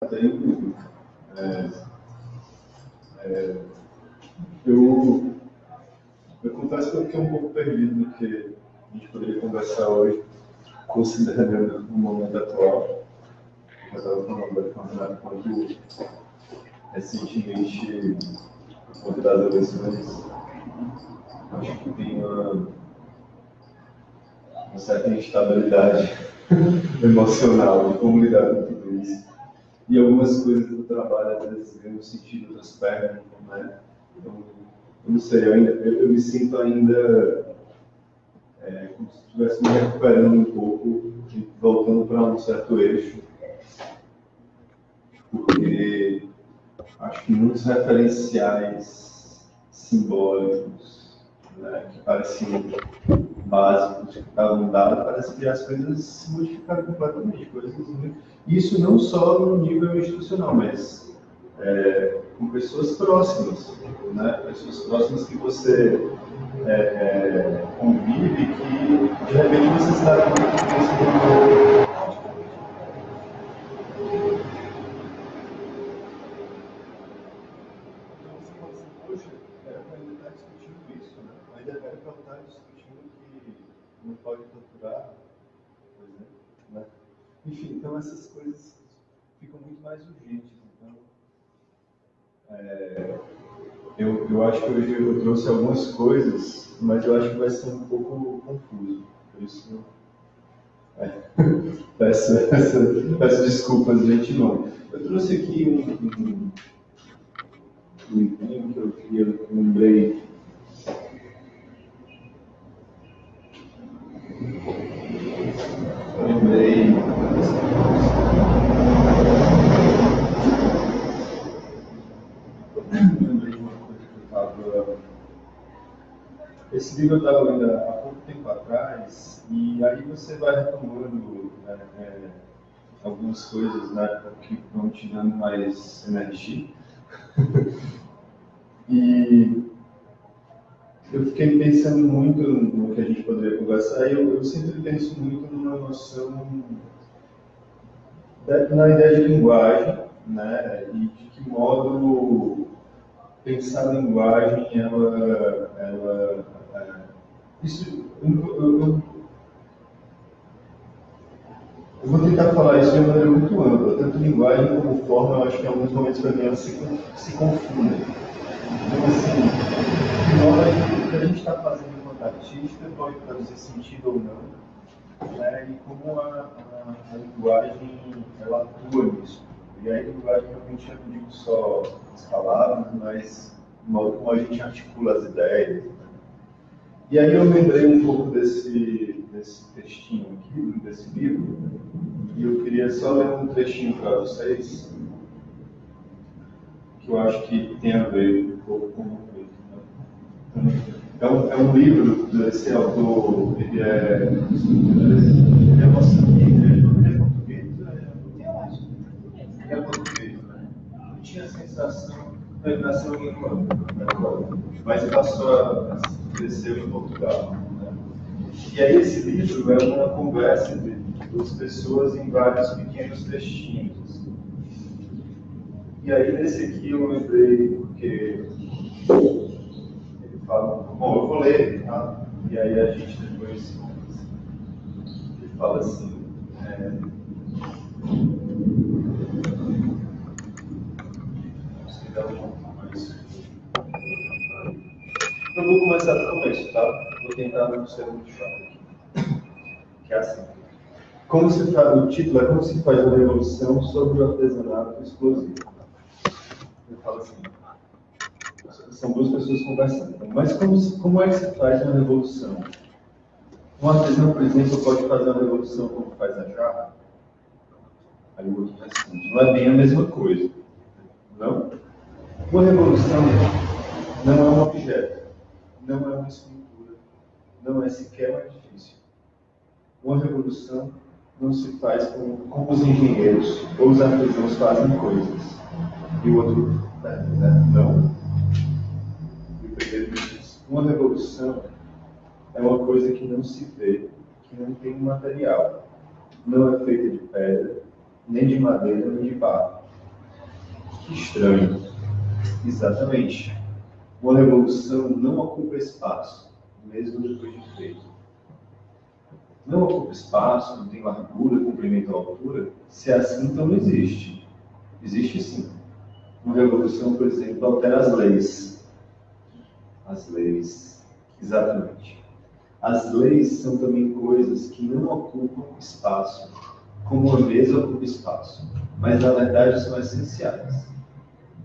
Tem, eu confesso que eu fiquei um pouco perdido no que a gente poderia conversar hoje, considerando o momento atual. Eu estava falando com a Renata quanto recentemente, por conta das eleições, acho que tem uma certa instabilidade emocional de como lidar com tudo isso. E algumas coisas do trabalho, às vezes, ganham sentido, outras perdem, né? Então, eu não sei, eu me sinto ainda como se estivesse me recuperando um pouco e voltando para um certo eixo, porque acho que muitos referenciais simbólicos, né, que pareciam básicos, que estavam dados, parece que as coisas se modificaram completamente. Isso não só no nível institucional, mas com pessoas próximas, né? Pessoas próximas que você convive, que de repente você está pensando. Poxa, era para ainda estar discutindo isso, né? Ainda era para estar discutindo que não pode torturar, por exemplo, né? Enfim, então essas coisas ficam muito mais urgentes. Então, eu acho que hoje eu trouxe algumas coisas, mas eu acho que vai ser um pouco confuso. Por isso, peço desculpas de antemão. Eu trouxe aqui um livrinho que eu lembrei. Lembrei de uma coisa que eu estava. Esse livro eu estava lendo há pouco tempo atrás, e aí você vai retomando algumas coisas, né, que vão te dando mais energia. E eu fiquei pensando muito no que a gente poderia conversar, e eu sempre penso muito numa noção, na ideia de linguagem, né, e de que modo pensar a linguagem, isso, eu vou tentar falar isso de uma maneira muito ampla, tanto linguagem como forma, eu acho que em alguns momentos para mim elas se confundem. Então, assim, de modo o que a gente está fazendo enquanto artista pode produzir sentido ou não, né? E como a linguagem ela atua nisso. E aí, a linguagem realmente eu não digo só as palavras, mas o modo como a gente articula as ideias. Né? E aí eu lembrei um pouco desse textinho aqui, desse livro, e eu queria só ler um trechinho para vocês, que eu acho que tem a ver um pouco com o momento. É um livro desse autor, ele é moçambique, ele é português, ele é português, né? Eu tinha a sensação que ele nasceu em Equador, mas passou a crescer em Portugal. Né? E aí esse livro é uma conversa entre duas pessoas em vários pequenos textinhos. E aí nesse aqui eu lembrei porque fala, bom, eu vou ler, tá? E aí a gente depois ele fala assim, eu vou começar do começo, tá? Vou tentar não ser muito chato aqui. Que é assim. Como se faz, o título é Como se faz uma revolução sobre o artesanato explosivo. Ele fala assim, são duas pessoas conversando. Mas como é que se faz uma revolução? Um artesão, por exemplo, pode fazer uma revolução como faz a jarra? Aí o outro responde, não é bem a mesma coisa. Não? Uma revolução não é um objeto, não é uma escultura, não é sequer um edifício. Uma revolução não se faz como os engenheiros ou os artesãos fazem coisas. E o outro, não. E o primeiro diz, uma revolução é uma coisa que não se vê, que não tem um material. Não é feita de pedra, nem de madeira, nem de barro. Que estranho. Exatamente. Uma revolução não ocupa espaço, mesmo depois de feito. Não ocupa espaço, não tem largura, comprimento ou altura. Se é assim, então não existe. Existe sim. Uma revolução, por exemplo, altera as leis. As leis. Exatamente. As leis são também coisas que não ocupam espaço, como a mesa ocupa espaço, mas na verdade são essenciais.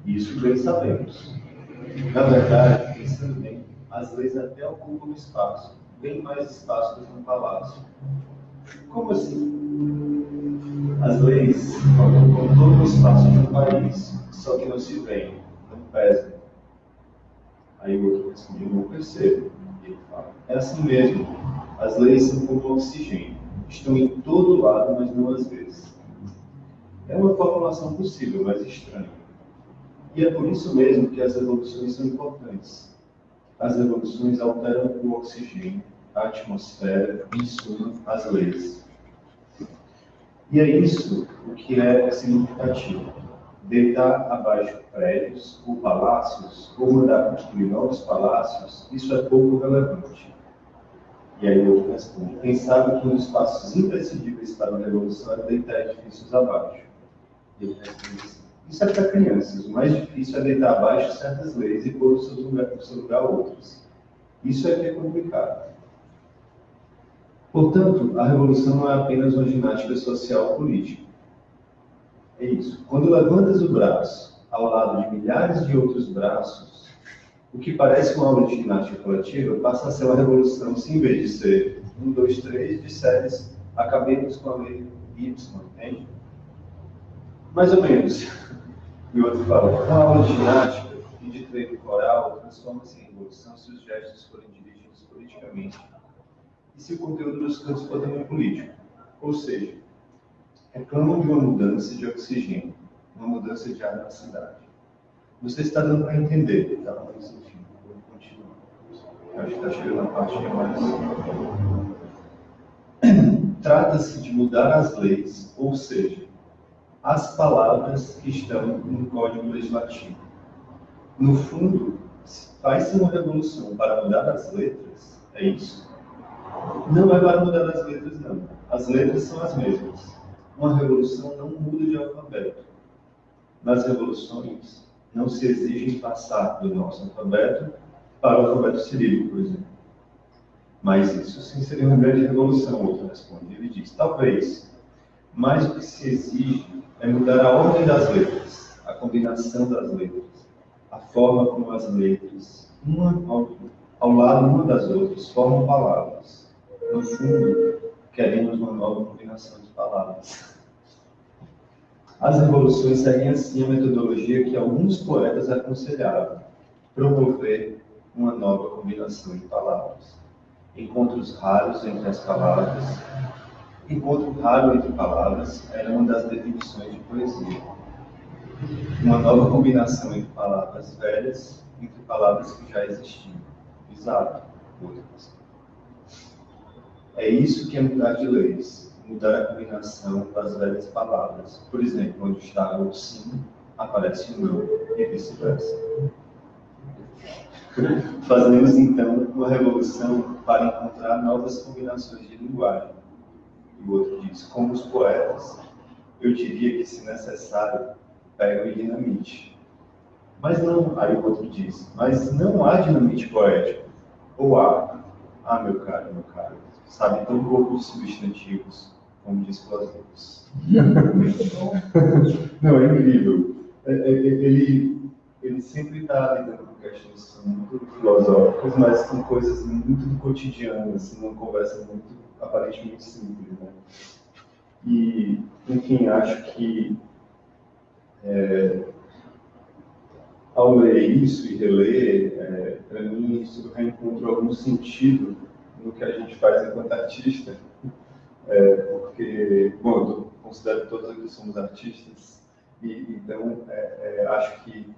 Isso bem sabemos. Na verdade, pensando bem, as leis até ocupam espaço, bem mais espaço do que um palácio. Como assim? As leis ocupam todo o espaço de um país, só que não se veem, não pesam. Aí o outro responde, eu não percebo. E ele fala, é assim mesmo. As leis são como oxigênio. Estão em todo lado, mas não às vezes. É uma formulação possível, mas estranha. E é por isso mesmo que as revoluções são importantes. As revoluções alteram o oxigênio, a atmosfera, em suma, as leis. E é isso o que é significativo. Deitar abaixo prédios ou palácios, ou mandar construir novos palácios, isso é pouco relevante. E aí eu respondo, quem sabe que um dos passos imprescindíveis para uma revolução é deitar edifícios abaixo. E ele responde assim, isso é para crianças, o mais difícil é deitar abaixo certas leis e pôr no seu lugar outras. Isso é que é complicado. Portanto, a revolução não é apenas uma ginástica social ou política. É isso. Quando levantas o braço ao lado de milhares de outros braços, o que parece uma aula de ginástica coletiva passa a ser uma revolução, se em vez de ser 1, 2, 3, disseres, acabemos com a lei Y, entende? Mais ou menos. E o outro fala, uma aula de ginástica e de treino coral transforma-se em revolução se os gestos forem dirigidos politicamente e se o conteúdo dos cantos for também político. Ou seja, reclamam de uma mudança de oxigênio, uma mudança de ar na cidade. Você está dando para entender, tá? Mas enfim, vou continuar. Acho que está chegando a parte mais. Trata-se de mudar as leis, ou seja, as palavras que estão no Código Legislativo. No fundo, faz-se uma revolução para mudar as letras, é isso? Não é para mudar as letras, não. As letras são as mesmas. Uma revolução não muda de alfabeto. Nas revoluções, não se exige passar do nosso alfabeto para o alfabeto cirílico, por exemplo. Mas isso sim seria uma grande revolução, o outro responde. Ele diz, talvez, mas o que se exige é mudar a ordem das letras, a combinação das letras, a forma como as letras, uma ao lado uma das outras, formam palavras. No fundo, queremos uma nova combinação de palavras. As revoluções seguem assim a metodologia que alguns poetas aconselhavam, promover uma nova combinação de palavras. Encontros raros entre as palavras. Encontro raro entre palavras era uma das definições de poesia. Uma nova combinação entre palavras velhas, entre palavras que já existiam. Exato. É isso que é mudar de leis, mudar a combinação das velhas palavras. Por exemplo, onde está o sim, aparece o não, e vice-versa. Fazemos então uma revolução para encontrar novas combinações de linguagem. E o outro diz, como os poetas, eu diria que, se necessário, pegam e dinamite. Mas não, aí o outro diz, mas não há dinamite poético. Ou há, meu caro, sabe tão pouco de substantivos como de explosivos. Não, é incrível. Ele sempre está lidando com questões que são muito filosóficas, mas com coisas muito do cotidiano, assim, uma conversa muito, aparentemente simples, né? E, enfim, acho que ao ler isso e reler, para mim isso reencontra algum sentido no que a gente faz enquanto artista, porque, bom, eu considero que todos aqui somos artistas, e então acho que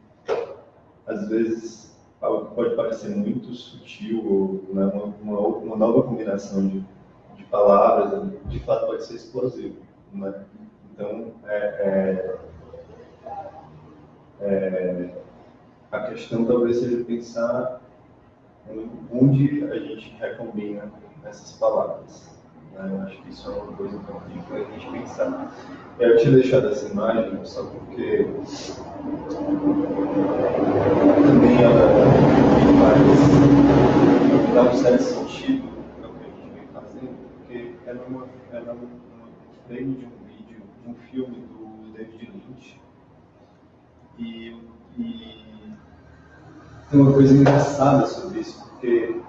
às vezes algo que pode parecer muito sutil, ou né, uma nova combinação de palavras, de fato pode ser explosivo, né? Então, A questão talvez seja pensar onde a gente recombina essas palavras. Né? Eu acho que isso é uma coisa importante para a gente pensar. Eu tinha deixado essa imagem só porque também ela dá um certo sentido ao que a gente vem fazendo, porque ela é um frame de um vídeo, de um filme do David Lynch. E tem uma coisa engraçada sobre isso, porque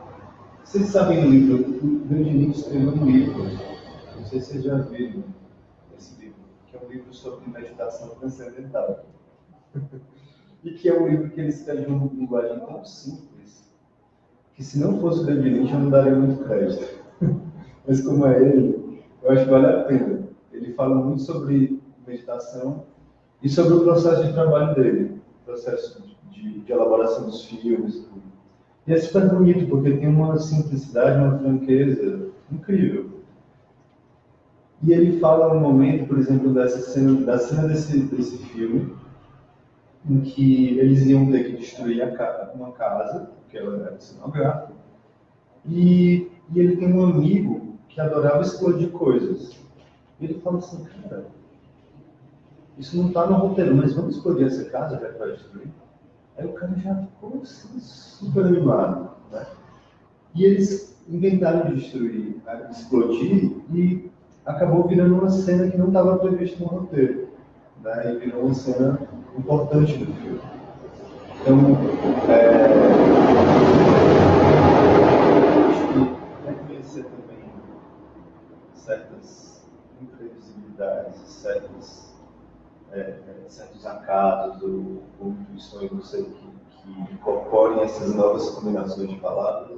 vocês sabem o livro, o David Lynch escreveu um livro, não sei se vocês já viram esse livro, que é um livro sobre meditação transcendental. E que é um livro que ele escreve numa linguagem tão simples, que se não fosse o David Lynch eu não daria muito crédito. Mas como é ele, eu acho que vale a pena. Ele fala muito sobre meditação e sobre o processo de trabalho dele, o processo de elaboração dos filmes. Tudo. E é super bonito, porque tem uma simplicidade, uma franqueza incrível. E ele fala no momento, por exemplo, da cena desse filme, em que eles iam ter que destruir uma casa, porque ela era cenográfica, e ele tem um amigo que adorava explodir coisas. E ele fala assim, cara, isso não está no roteiro, mas vamos explodir essa casa já que vai destruir? Aí o cara já ficou assim, super animado, né? E eles inventaram de destruir, de explodir, e acabou virando uma cena que não estava prevista no roteiro, né? E virou uma cena importante do filme. Então, acho que reconhecer também certas imprevisibilidades, certos acasos ou intuições, não sei, que incorporem essas novas combinações de palavras,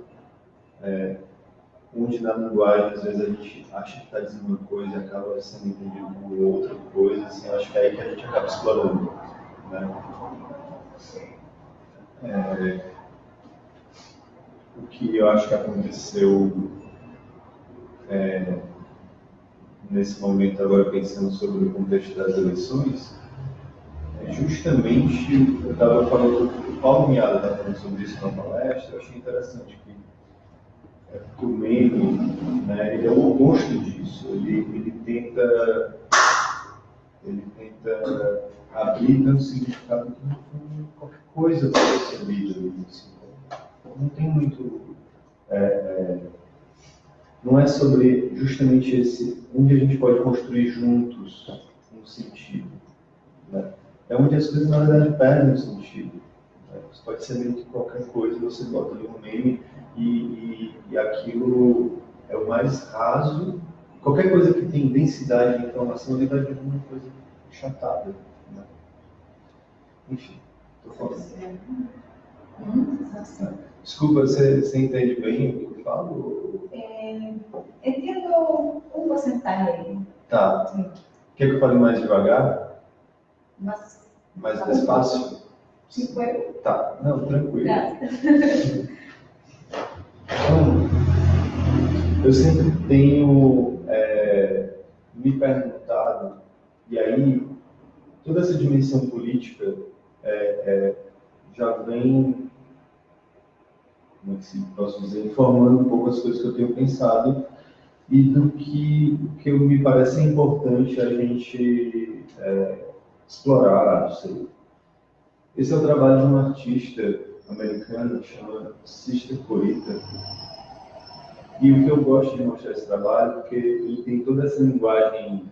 onde na linguagem às vezes a gente acha que está dizendo uma coisa e acaba sendo entendido como outra coisa, assim, eu acho que é aí que a gente acaba explorando, né? O que eu acho que aconteceu nesse momento agora pensando sobre o contexto das eleições, justamente, eu estava falando, o Paulo Miada estava falando sobre isso na palestra, eu achei interessante que o meme, né, ele é o oposto disso, ele tenta abrir tanto significado que qualquer coisa pode ser lida ali, assim. Não tem muito... não é sobre justamente esse, onde a gente pode construir juntos um sentido, né? É onde as coisas, na verdade, perdem o sentido. Né? Você pode ser meio que qualquer coisa, você bota ali um meme e aquilo é o mais raso. Qualquer coisa que tem densidade de informação, ele vai virar uma coisa achatada. Né? Enfim, estou falando. Desculpa, você entende bem o que eu falo? Entendo um porcentagem. Tá. Quer que eu fale mais devagar? Mais despacio? Sim, foi. Tá, não, tranquilo. Então, eu sempre tenho me perguntado, e aí toda essa dimensão política já vem, como é que posso dizer, informando um pouco as coisas que eu tenho pensado e do que me parece importante a gente explorar, não sei. Esse é o trabalho de uma artista americana que chama Sister Corita. E o que eu gosto de mostrar esse trabalho, porque ele tem toda essa linguagem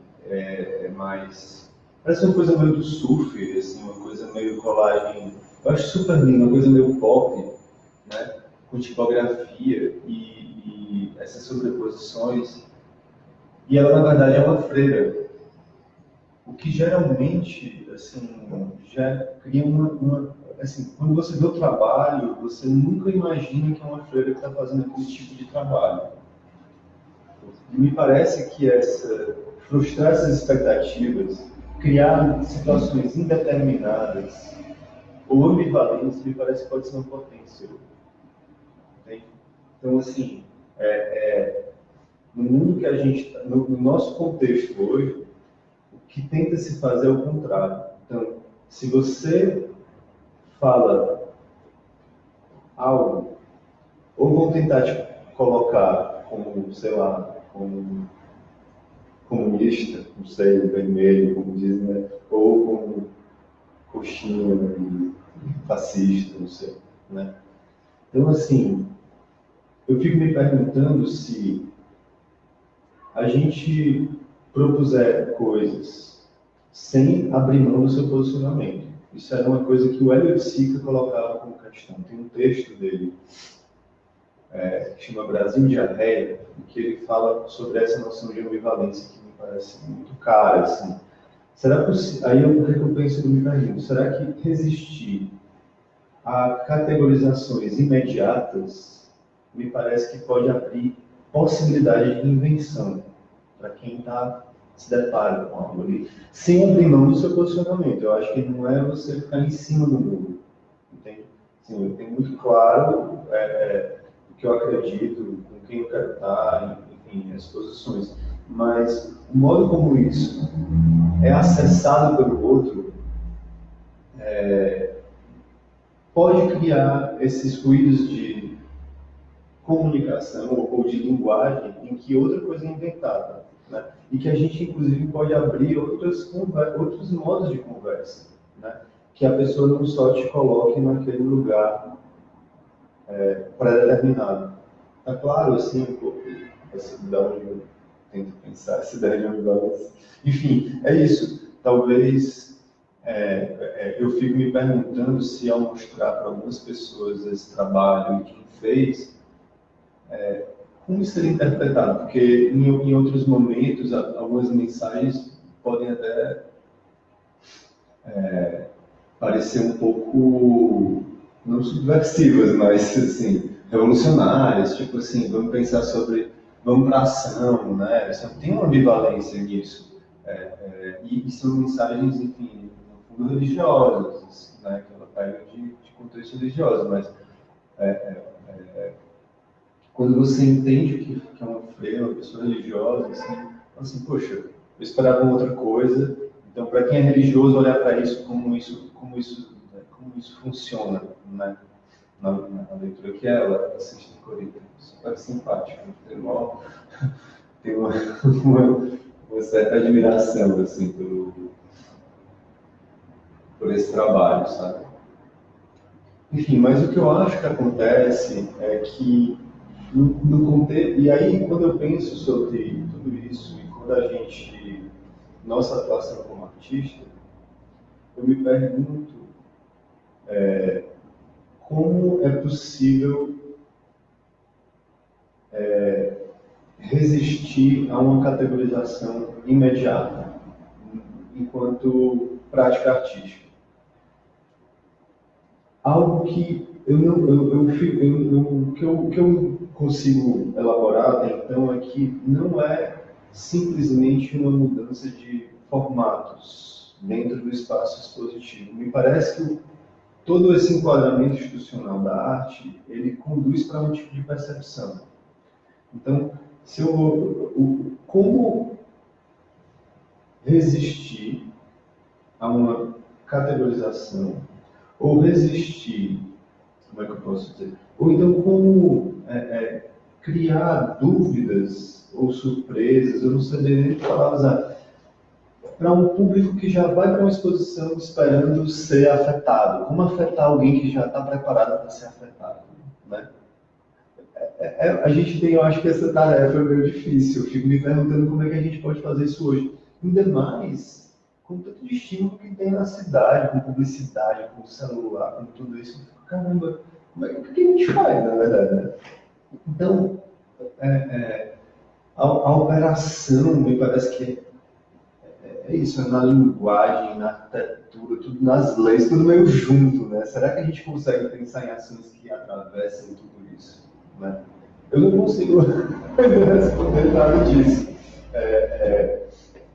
mais... Parece uma coisa meio do surf, assim, uma coisa meio colagem... Eu acho super lindo, uma coisa meio pop, né? Com tipografia e essas sobreposições. E ela, na verdade, é uma freira. O que geralmente, assim, já cria assim, quando você vê o trabalho, você nunca imagina que é uma freira que está fazendo aquele tipo de trabalho. E me parece que frustrar essas expectativas, criar situações indeterminadas ou ambivalentes, me parece que pode ser uma potência. Entende? Então, assim, no mundo que a gente no nosso contexto hoje, o que tenta se fazer é o contrário. Então, Se você fala algo, ou vão tentar te colocar como, sei lá, como comunista, não sei, vermelho, como dizem, né? Ou como coxinha, fascista, não sei, né? Então, assim, eu fico me perguntando se a gente propuser coisas sem abrir mão do seu posicionamento. Isso era uma coisa que o Elliot Sica colocava como questão. Tem um texto dele que chama Brasil Diarreia, em que ele fala sobre essa noção de ambivalência que me parece muito cara. Assim. Será possível? Aí eu recompenso do me pergunto, será que resistir a categorizações imediatas me parece que pode abrir possibilidade de invenção para quem se depara com algo ali, sem abrir mão do seu posicionamento. Eu acho que não é você ficar em cima do muro, entende? Sim, eu tenho muito claro o que eu acredito, com quem eu quero estar, enfim, as posições. Mas o modo como isso é acessado pelo outro pode criar esses ruídos de comunicação ou de linguagem em que outra coisa é inventada, né? E que a gente, inclusive, pode abrir outros modos de conversa, né? Que a pessoa não só te coloque naquele lugar pré-determinado. Tá claro, assim, um pouco, essa da onde eu tento pensar, essa ideia de ambivalência. Enfim, é isso. Talvez eu fico me perguntando se, ao mostrar para algumas pessoas esse trabalho e quem fez, como isso seria interpretado? Porque em outros momentos, algumas mensagens podem até parecer um pouco, não subversivas, mas assim, revolucionárias, tipo assim, vamos pensar sobre, vamos para ação, né? Tem uma ambivalência nisso. E são mensagens, enfim, no fundo religiosas, né? Que ela pega de contexto religioso, mas quando você entende que é uma freira, uma pessoa religiosa, assim, poxa, eu esperava uma outra coisa. Então, para quem é religioso, olhar para isso, como isso funciona, né? Na leitura que ela assiste em Coríntios, super simpático, tem uma certa admiração assim por esse trabalho, sabe? Enfim, mas o que eu acho que acontece é que no contexto, e aí quando eu penso sobre tudo isso e quando a gente, nossa atuação como artista, eu me pergunto como é possível resistir a uma categorização imediata enquanto prática artística. Algo que o que eu consigo elaborar até então é que não é simplesmente uma mudança de formatos dentro do espaço expositivo. Me parece que todo esse enquadramento institucional da arte, ele conduz para um tipo de percepção. Então, como resistir a uma categorização ou resistir, como é que eu posso dizer? Ou então como criar dúvidas ou surpresas, eu não sei nem falar, para um público que já vai para uma exposição esperando ser afetado. Como afetar alguém que já está preparado para ser afetado, né? A gente tem, eu acho que essa tarefa é meio difícil. Eu fico me perguntando como é que a gente pode fazer isso hoje. Ainda mais com tanto de estímulo que tem na cidade, com publicidade, com celular, com tudo isso. Caramba, o que a gente faz, na verdade? Né? Então, a operação, me parece que é isso, é na linguagem, na arquitetura, tudo nas leis, tudo meio junto, né? Será que a gente consegue pensar em ações que atravessem tudo isso? Né? Eu não consigo responder nada disso.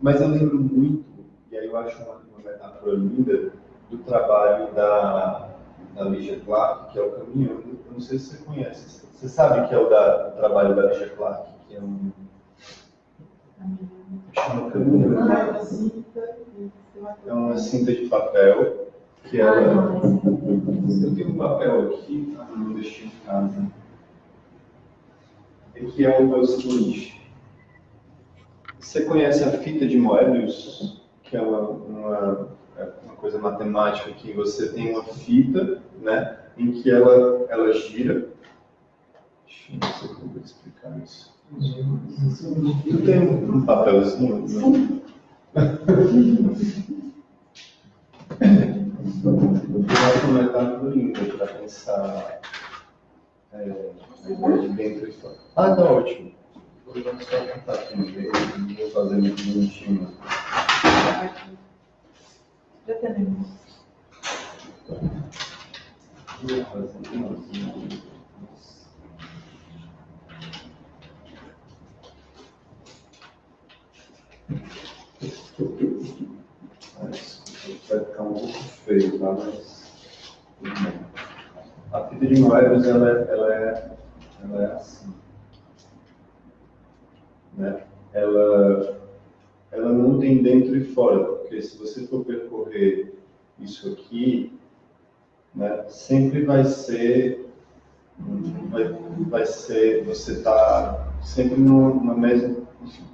Mas eu lembro muito, e aí eu acho uma metáfora linda, do trabalho da Alicia Clark, que é o Caminhando. Eu não sei se você conhece. Você sabe que é o trabalho da Alicia Clark, que é chama Caminhando. É uma cinta de papel que ela... não, Eu tenho um papel aqui, não deixei em casa, que é o seguinte. Você conhece a fita de Moebius, que é uma coisa matemática, que você tem uma fita, né, em que ela gira. Deixa eu ver se eu vou explicar isso. Tu tem um papelzinho? Eu acho uma metáfora linda para pensar a ideia de dentro e fora. Ah, tá ótimo. Vou só contar aqui no meio, não vou fazer muito bonitinho. já temos. Vou fazer uma. Vai ficar um pouco feio, tá? Mas a fita de Moebius ela é assim, né? Ela não tem dentro e fora, porque se você for percorrer isso aqui, né, sempre vai ser você está sempre numa mesma, enfim,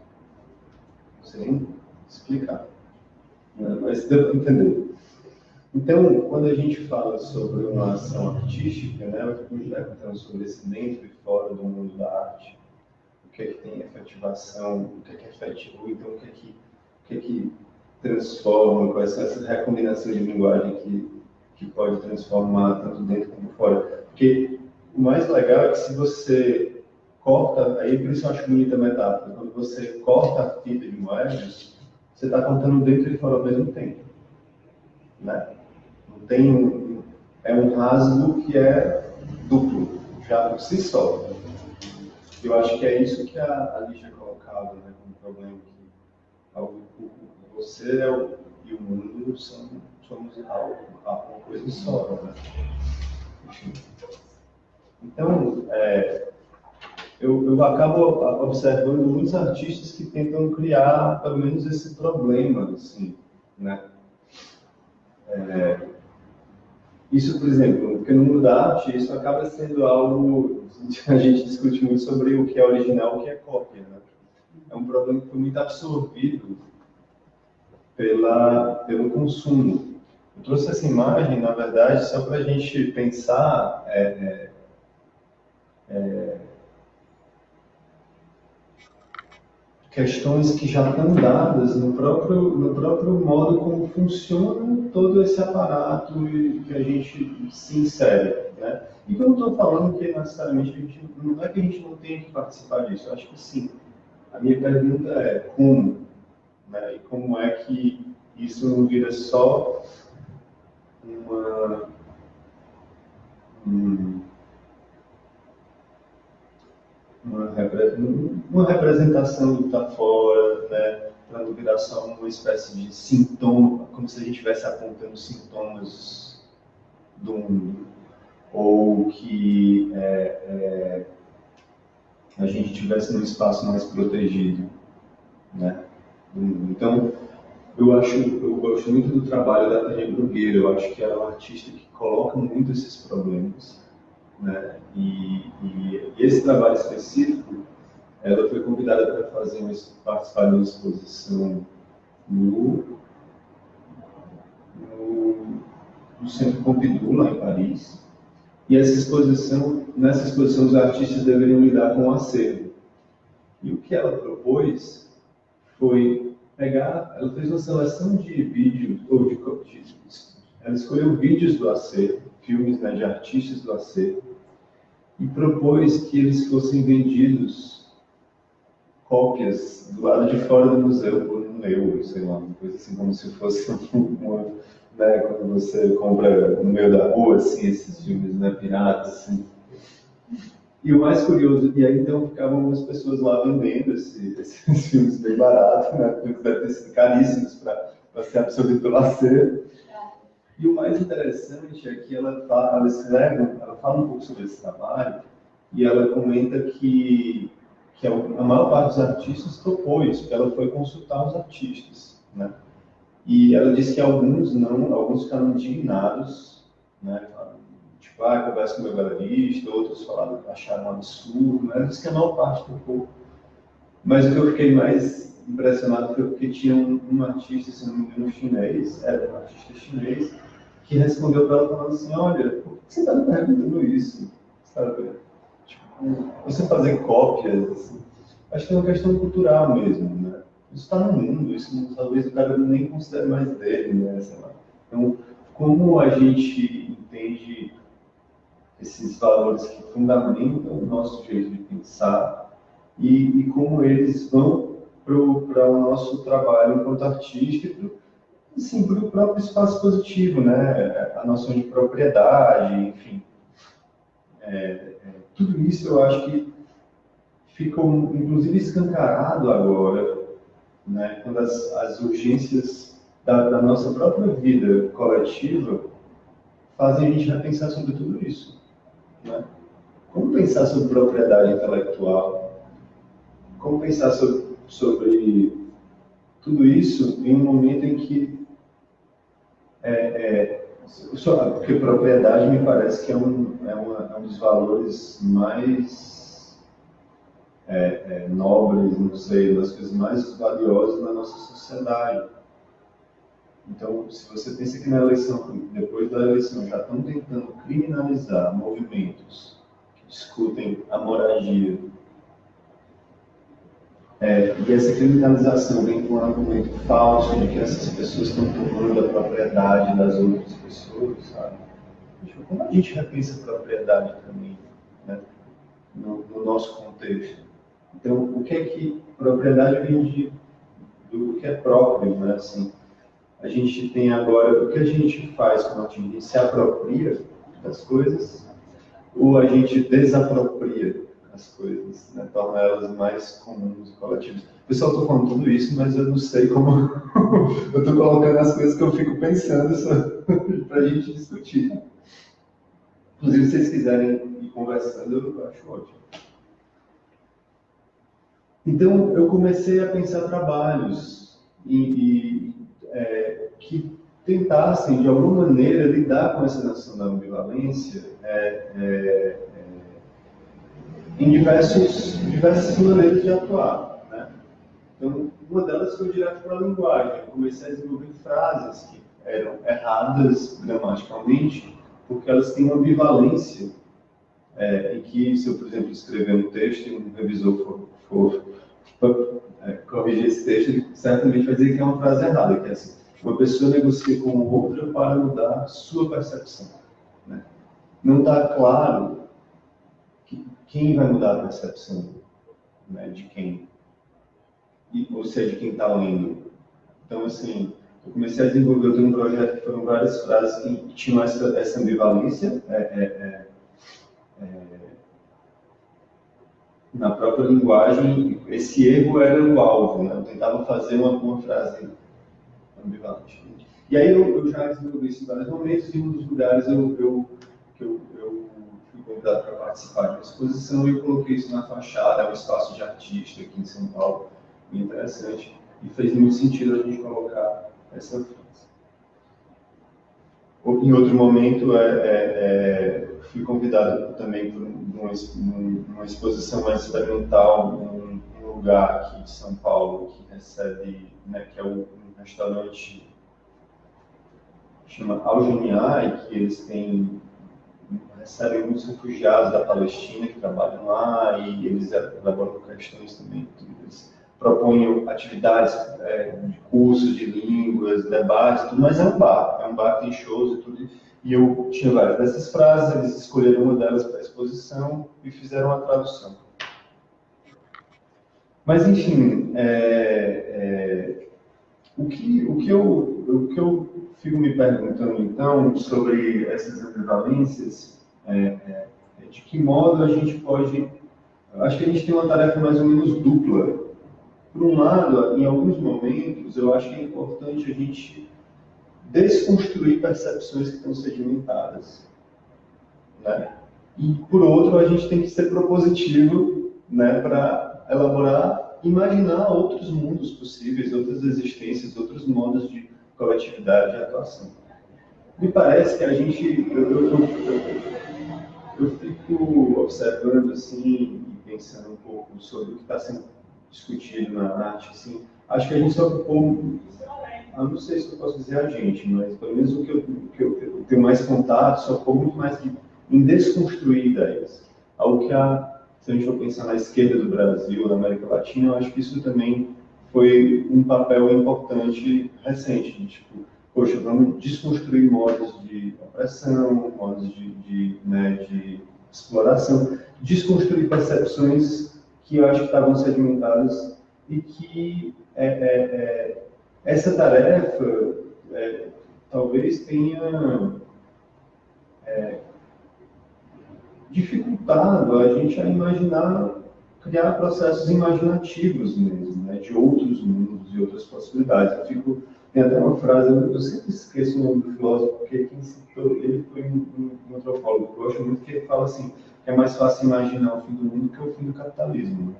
não sei nem explicar, né? Mas deu para entender. Então, quando a gente fala sobre uma ação artística, né, a gente está contando sobre esse dentro e fora do mundo da arte, o que é que tem efetivação, o que é efetivo, então o que é que transforma, quais são essas recombinações de linguagem que pode transformar tanto dentro como fora. Porque o mais legal é que se você corta, aí por isso eu acho bonita a metáfora, quando você corta a fita de Moebius, você está contando dentro e fora ao mesmo tempo, né? Não tem é um rasgo que é duplo, já por si só. Eu acho que é isso que a Lígia colocava, né, como problema, que você e o mundo somos uma coisa só, né? Enfim. Então, eu acabo observando muitos artistas que tentam criar, pelo menos, esse problema, assim, né? Isso, por exemplo, porque no mundo da arte, isso acaba sendo algo... A gente discute muito sobre o que é original e o que é cópia, né? É um problema que foi muito absorvido pelo consumo. Eu trouxe essa imagem, na verdade, só para a gente pensar questões que já estão dadas no próprio modo como funciona todo esse aparato que a gente se insere, né? E que eu não estou falando que necessariamente não é que a gente não tenha que participar disso, eu acho que sim. A minha pergunta é como, né? E como é que isso não vira só uma uma representação do que está fora, né? Para não virar só uma espécie de sintoma, como se a gente estivesse apontando sintomas do mundo, ou que a gente estivesse num espaço mais protegido, né? Então, eu gosto muito do trabalho da Tânia Bruguera. Eu acho que ela é uma artista que coloca muito esses problemas, né? E esse trabalho específico, ela foi convidada para participar de uma exposição no Centro Pompidou, lá em Paris. E nessa exposição, os artistas deveriam lidar com o acervo. E o que ela propôs foi ela fez uma seleção de vídeos, ela escolheu vídeos do acervo, filmes, né, de artistas do acervo, e propôs que eles fossem vendidos cópias do lado de fora do museu por €1, sei lá, uma coisa assim, como se fosse né, quando você compra no meio da rua, assim, esses filmes, né, piratas, assim. E o mais curioso, e aí então ficavam algumas pessoas lá vendendo esses filmes bem baratos, né, porque devem ter sido caríssimos para ser absorvido pelo acervo. E o mais interessante é que ela fala um pouco sobre esse trabalho, e ela comenta que a maior parte dos artistas topou isso, que ela foi consultar os artistas, né? E ela disse que alguns não, alguns ficaram indignados, né? Tipo, conversa com o meu galerista, outros falaram, acharam um absurdo, né? Ela disse que a maior parte pouco. Mas o que eu fiquei mais impressionado foi porque tinha um artista, se não me engano, chinês, era um artista chinês, que respondeu para ela falando assim, olha, por que você está me perguntando isso? Sabe? Tipo, você fazer cópias, assim, acho que é uma questão cultural mesmo, né? Isso está no mundo, isso talvez o cara nem considere mais dele, né? Sei lá. Então, como a gente entende esses valores que fundamentam o nosso jeito de pensar e como eles vão para o nosso trabalho enquanto artista e sim, para o próprio espaço positivo, né? A noção de propriedade, enfim. Tudo isso eu acho que fica, inclusive, escancarado agora, né? Quando as urgências da nossa própria vida coletiva fazem a gente repensar sobre tudo isso, né? Como pensar sobre propriedade intelectual? Como pensar sobre tudo isso em um momento em que porque propriedade me parece que é um dos valores mais nobres, não sei, das coisas mais valiosas na nossa sociedade. Então, se você pensa que na eleição, depois da eleição, já estão tentando criminalizar movimentos que discutem a moradia, e essa criminalização vem com um argumento falso de que essas pessoas estão tomando a propriedade das outras pessoas, sabe? Como a gente repensa a propriedade também, né? No nosso contexto? Então, o que é que propriedade vem do que é próprio, né? Assim, a gente tem agora, o que a gente faz com a arte? A gente se apropria das coisas ou a gente desapropria as coisas, né? Torna elas mais comuns e coletivas. Pessoal, estou falando tudo isso, mas eu não sei como eu estou colocando as coisas que eu fico pensando para a gente discutir. Inclusive, se vocês quiserem ir conversando, eu acho ótimo. Então, eu comecei a pensar trabalhos que tentassem, de alguma maneira, lidar com essa noção da ambivalência em diversas maneiras de atuar, né? Então, uma delas foi direto para a linguagem. Eu comecei a desenvolver frases que eram erradas gramaticalmente, porque elas têm uma ambivalência, em que, se eu, por exemplo, escrever um texto e um revisor for corrigir esse texto, ele certamente vai dizer que é uma frase errada, que é assim, uma pessoa negocia com outra para mudar sua percepção, né? Não está claro quem vai mudar a percepção, né, de quem, ou seja, de quem está lendo. Então, assim, eu comecei a desenvolver, eu tenho um projeto que foram várias frases que tinham essa ambivalência na própria linguagem. Esse erro era o alvo, né? Eu tentava fazer uma frase ambivalente. E aí eu já desenvolvi isso em vários momentos, e um dos lugares que eu fui convidado para participar de uma exposição e eu coloquei isso na fachada, é um espaço de artista aqui em São Paulo, bem interessante, e fez muito sentido a gente colocar essa frase. Em outro momento, fui convidado também para uma exposição mais experimental num lugar aqui de São Paulo que recebe, né, que é um restaurante que chama Algeniar, e que eles recebem muitos refugiados da Palestina que trabalham lá, e eles elaboram questões também. Eles propõem atividades de cursos de línguas, debates, tudo, mas é um bar que tem shows e tudo. E eu tinha várias dessas frases, eles escolheram uma delas para a exposição e fizeram a tradução. Mas, enfim, o que eu fico me perguntando, então, sobre essas ambivalências, de que modo a gente pode... Acho que a gente tem uma tarefa mais ou menos dupla. Por um lado, em alguns momentos, eu acho que é importante a gente desconstruir percepções que estão sedimentadas, né? E, por outro, a gente tem que ser propositivo, né, para elaborar, imaginar outros mundos possíveis, outras existências, outros modos de coletividade e atuação. Me parece que a gente, eu fico observando assim, e pensando um pouco sobre o que está sendo discutido na arte, assim, acho que a gente só ficou, eu não sei se eu posso dizer a gente, mas pelo menos o que eu tenho mais contato, só ficou muito mais em desconstruir ideias. Algo que se a gente for pensar na esquerda do Brasil, na América Latina, eu acho que isso também foi um papel importante recente, de, tipo, poxa, vamos desconstruir modos de opressão, modos de exploração, desconstruir percepções que eu acho que estavam sedimentadas e que essa tarefa talvez tenha dificultado a gente a imaginar, criar processos imaginativos mesmo, né, de outros mundos e outras possibilidades. Tem até uma frase, eu sempre esqueço o nome do filósofo, porque quem citou ele foi um antropólogo, que eu gosto muito, que ele fala assim, que é mais fácil imaginar o fim do mundo que o fim do capitalismo.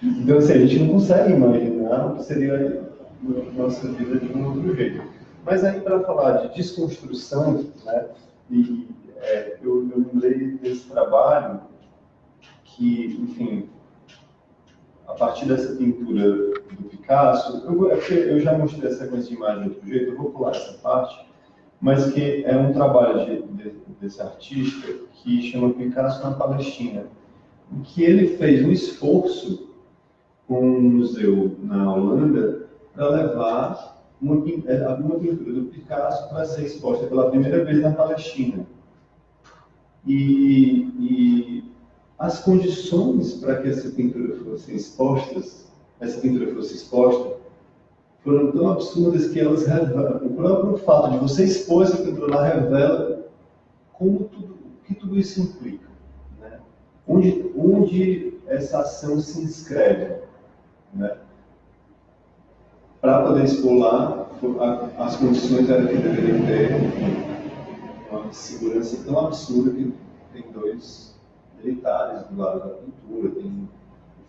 Então, assim, a gente não consegue imaginar o que seria a nossa vida de um outro jeito. Mas aí, para falar de desconstrução, né, eu lembrei desse trabalho que, enfim, a partir dessa pintura do Picasso, eu já mostrei a sequência de imagem de outro jeito, eu vou pular essa parte, mas que é um trabalho desse artista que chama Picasso na Palestina, em que ele fez um esforço com um museu na Holanda para levar uma pintura do Picasso para ser exposta pela primeira vez na Palestina. E as condições para que essa pintura fosse exposta foram tão absurdas que elas revelam. O próprio fato de você expor essa pintura lá revela o que tudo isso implica, né? Onde essa ação se inscreve, né? Para poder expor lá, as condições eram que deveriam ter uma segurança tão absurda que tem 2 militares do lado da pintura, tem,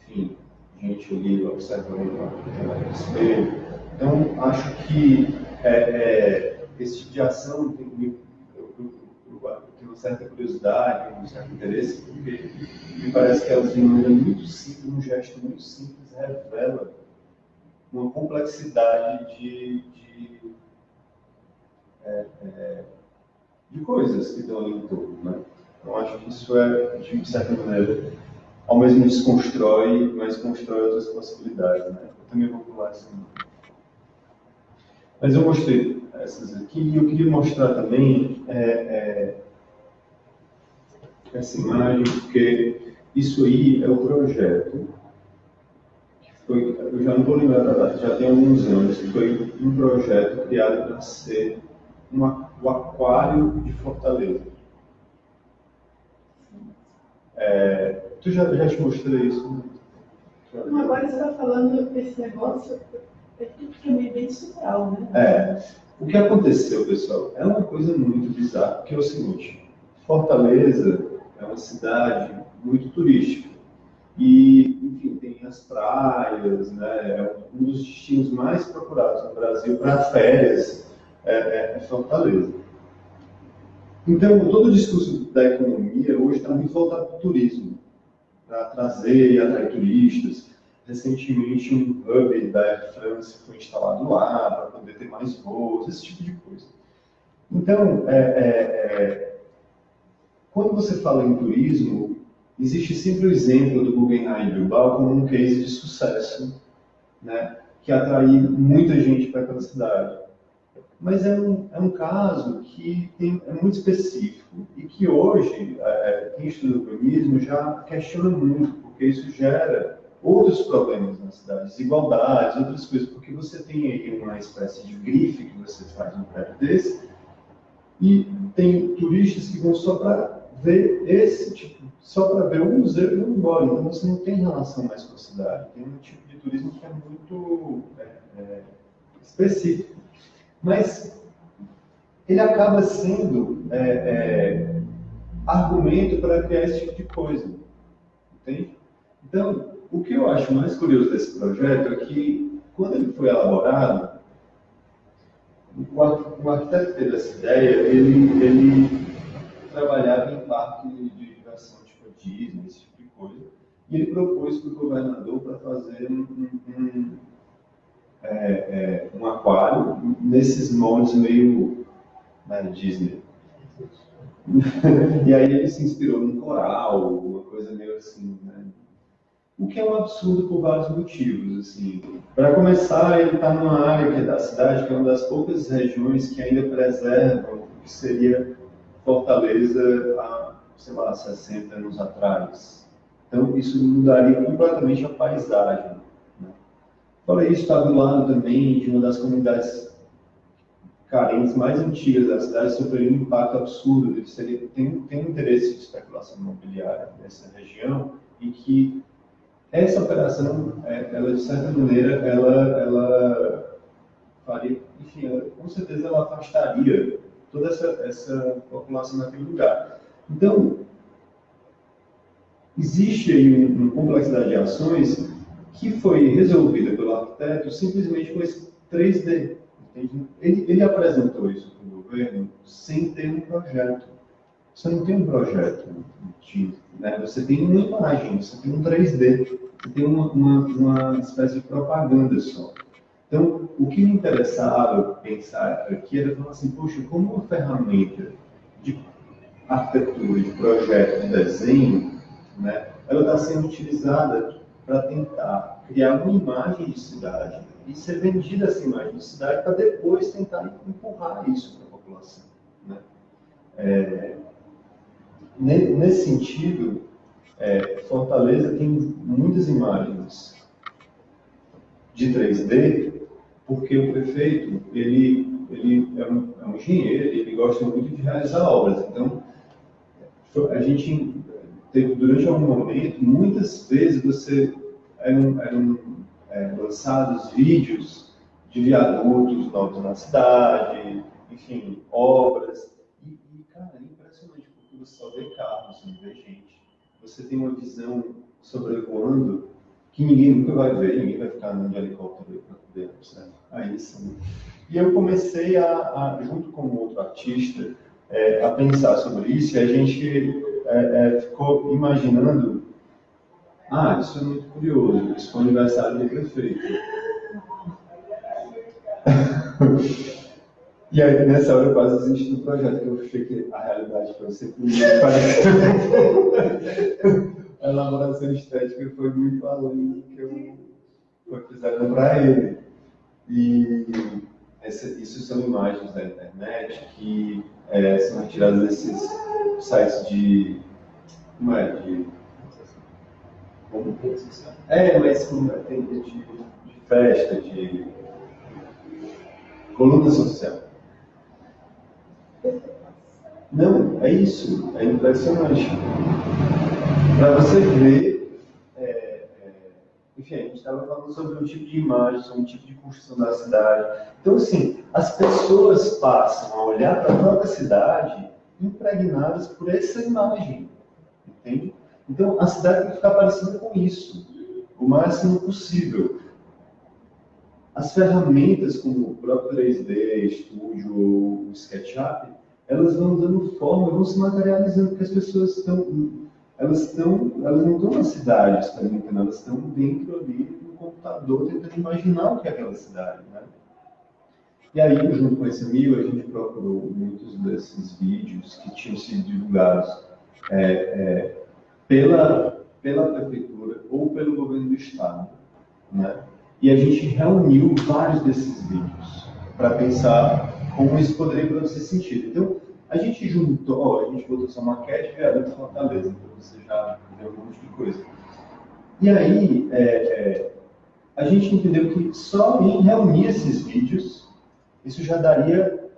enfim, gente ali observando o espelho. Então, acho que esse tipo de ação eu tenho uma certa curiosidade, um certo interesse, porque me parece que elas, de maneira muito simples, um gesto muito simples, revela uma complexidade de coisas que estão ali em torno, né? Então, acho que isso de certa maneira, ao mesmo desconstrói, mas constrói outras possibilidades, né? Eu também vou pular assim. Mas eu mostrei essas aqui e eu queria mostrar também essa imagem, porque isso aí é o projeto que foi, eu já não vou lembrar da data, já tem alguns anos, que foi um projeto criado para ser o Aquário de Fortaleza. Tu já te mostrei isso? Não, agora você está falando desse negócio, tudo que é meio bem surreal, né? O que aconteceu, pessoal, é uma coisa muito bizarra, que é o seguinte: Fortaleza é uma cidade muito turística. E, enfim, tem as praias, né? É um dos destinos mais procurados no Brasil para férias, Fortaleza. Então, todo o discurso da economia hoje está muito voltado para o turismo, para trazer e atrair turistas. Recentemente, um hub da Air France foi instalado lá para poder ter mais voos, esse tipo de coisa. Então, quando você fala em turismo, existe sempre o exemplo do Guggenheim Bilbao como um case de sucesso, né, que atraiu muita gente para aquela cidade. Mas é um caso que é muito específico e que hoje, quem estuda urbanismo já questiona muito, porque isso gera outros problemas na cidade, desigualdades, outras coisas, porque você tem aí uma espécie de grife que você faz num prédio desse e tem turistas que vão só para ver só para ver o museu e vão embora. Então você não tem relação mais com a cidade, tem um tipo de turismo que é muito específico. Mas ele acaba sendo argumento para criar esse tipo de coisa, entende? Então, o que eu acho mais curioso desse projeto é que, quando ele foi elaborado, O arquiteto que teve essa ideia, ele trabalhava em parque de diversão tipo Disney, esse tipo de coisa, e ele propôs para o governador para fazer um aquário nesses moldes meio Disney. E aí ele se inspirou num coral, uma coisa meio assim, né? O que é um absurdo por vários motivos. Assim. Para começar, ele está numa área que é da cidade, que é uma das poucas regiões que ainda preservam o que seria Fortaleza há, sei lá, 60 anos atrás. Então, isso mudaria completamente a paisagem. Né? Falei isso, está do lado também de uma das comunidades carentes mais antigas da cidade, sofreria um impacto absurdo. Ele tem um interesse de especulação imobiliária nessa região, e que essa operação, ela de certa maneira, ela faria, enfim, com certeza ela afastaria toda essa população naquele lugar. Então, existe aí uma complexidade de ações que foi resolvida pelo arquiteto simplesmente com esse 3D. Ele apresentou isso para o governo sem ter um projeto. Você não tem um projeto, né? Você tem uma imagem, você tem um 3D, você tem uma espécie de propaganda só. Então, o que me interessava pensar aqui era falar assim, poxa, como uma ferramenta de arquitetura, de projeto, de desenho, né, ela está sendo utilizada para tentar criar uma imagem de cidade e ser vendida essa imagem de cidade para depois tentar empurrar isso para a população. Né? Nesse sentido, Fortaleza tem muitas imagens de 3D, porque o prefeito ele é um engenheiro, ele gosta muito de realizar obras. Então, a gente teve, durante algum momento, muitas vezes eram lançados vídeos de viadutos novos na cidade, enfim, obras. E cara, é impressionante, porque você só vê carros, não vê gente. Você tem uma visão sobrevoando que ninguém nunca vai ver, ninguém vai ficar andando de helicóptero para poder observar. Aí sim. E eu comecei junto com outro artista, a pensar sobre isso, e a gente ficou imaginando, isso é muito curioso, isso foi o aniversário do prefeito. E aí, nessa hora, eu quase desisti do projeto, que eu achei que a realidade foi sempre muito parecida. A elaboração estética foi muito além do que foi fizeram para ele. E isso são imagens da internet que são retiradas desses sites de... Como é? Como mas como tem de festa, de coluna social. Não, é isso, é impressionante. Para você ver, enfim, a gente estava falando sobre um tipo de imagem, sobre um tipo de construção da cidade. Então, assim, as pessoas passam a olhar para a própria cidade impregnadas por essa imagem, entende? Então, a cidade tem que ficar parecida com isso, o máximo possível. As ferramentas como o próprio 3D, Studio ou o SketchUp, elas vão dando forma, vão se materializando, porque as pessoas elas não estão na cidade experimentando, elas estão dentro ali do computador tentando imaginar o que é aquela cidade, né? E aí, junto com esse amigo, a gente procurou muitos desses vídeos que tinham sido divulgados pela prefeitura ou pelo governo do estado, né? E a gente reuniu vários desses vídeos para pensar como isso poderia produzir sentido. Então, a gente botou essa maquete viaduto de Fortaleza, então você já viu um monte de coisa. E aí, a gente entendeu que só em reunir esses vídeos, isso já daria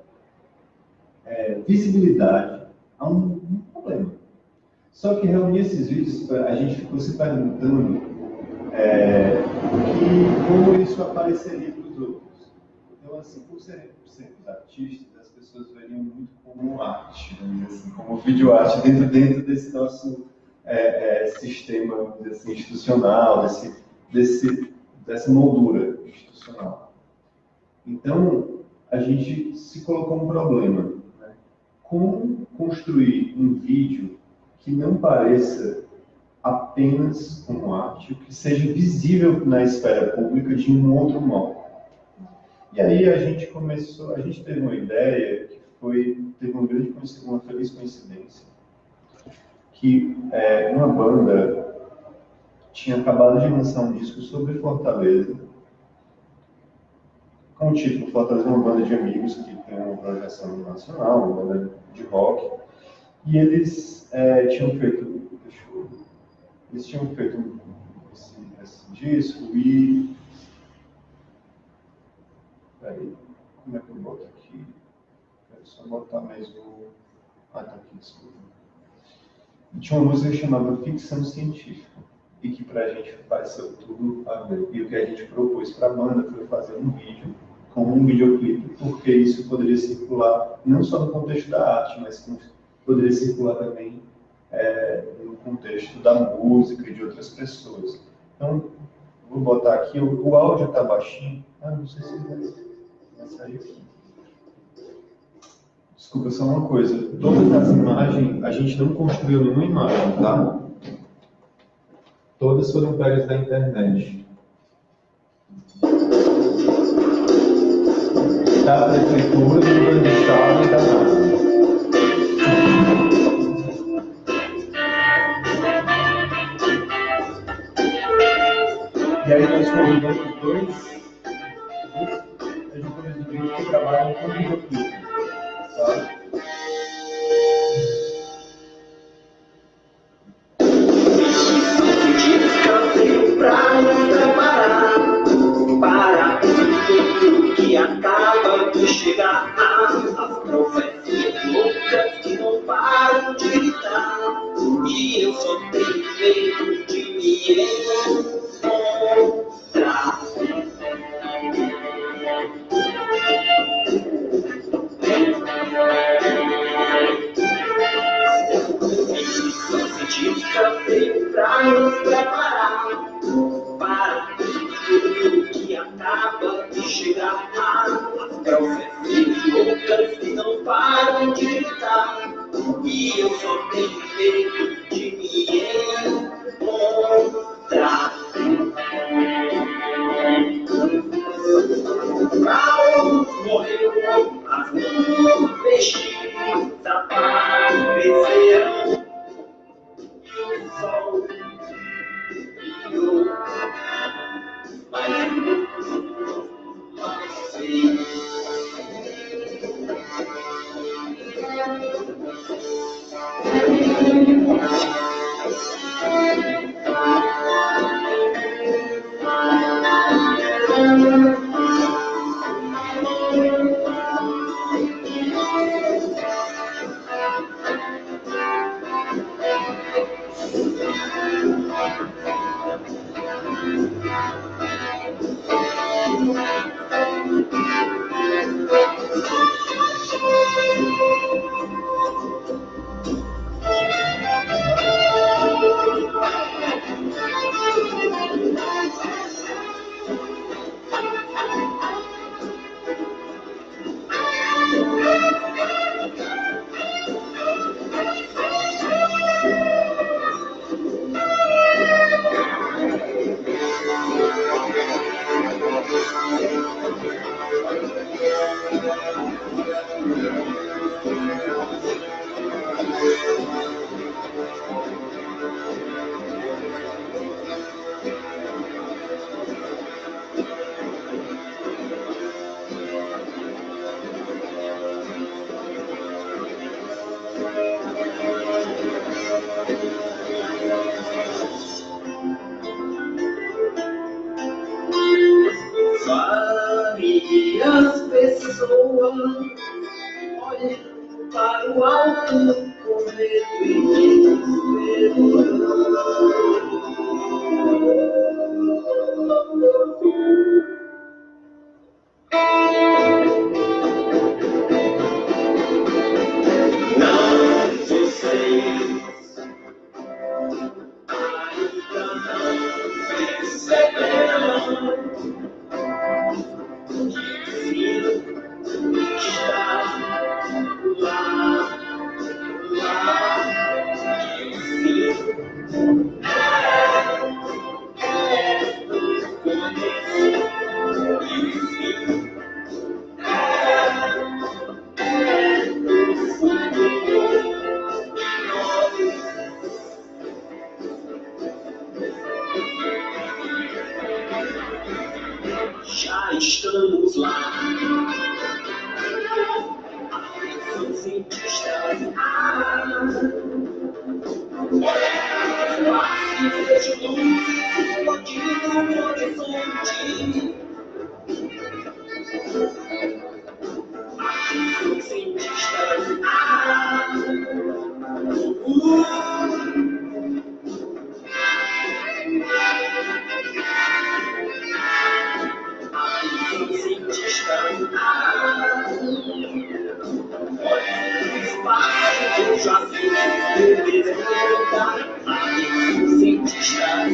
visibilidade a um problema. Só que reunir esses vídeos, a gente ficou se perguntando como isso apareceria para os outros. Então, assim, por sermos artistas, as pessoas veriam muito como arte, vamos dizer assim, como videoarte dentro desse nosso sistema, vamos dizer assim, institucional, dessa moldura institucional. Então, a gente se colocou um problema, né? Como construir um vídeo que não pareça apenas como arte, que seja visível na esfera pública de um outro modo. E aí a gente teve uma ideia que teve uma feliz coincidência, que uma banda tinha acabado de lançar um disco sobre Fortaleza, com o título Fortaleza é uma banda de amigos que tem uma projeção nacional, uma banda de rock, e eles tinham feito esse disco e... Peraí, como é que eu boto aqui? Quero só botar mais um... Ah, tá aqui, desculpa. E tinha uma música chamada Ficção Científica, e que pra gente pareceu tudo a ver. E o que a gente propôs pra banda foi fazer um vídeo com um videoclipe, porque isso poderia circular não só no contexto da arte, mas poderia circular também no contexto da música e de outras pessoas. Então, vou botar aqui, o áudio está baixinho. Não sei se vai sair aqui. Desculpa, só uma coisa. Todas as imagens, a gente não construiu nenhuma imagem, tá? Todas foram pegas da internet. Da prefeitura, do governo do estado e da NASA. E aí nós convidamos dois editores de vídeo que trabalham com videoclipe, tá? Pra nos preparar para tudo que acaba de chegar. As profecias loucas que não param de gritar. E eu só tenho medo de me encontrar. Ficção científica veio pra nos preparar para tudo que acaba de chegar. As profecias loucas que não param de gritar. E eu só tenho medo de me encontrar. Raul morreu, as nuvens desapareceram. E o sol brilhou, mas não sei. Várias pessoas olham para o alto com medo e não vocês ainda não perceberam. cientistas. Espaço, vejo luz explodindo no horizonte. Cientistas. Eu já sei que deveria voltar. Cientistas.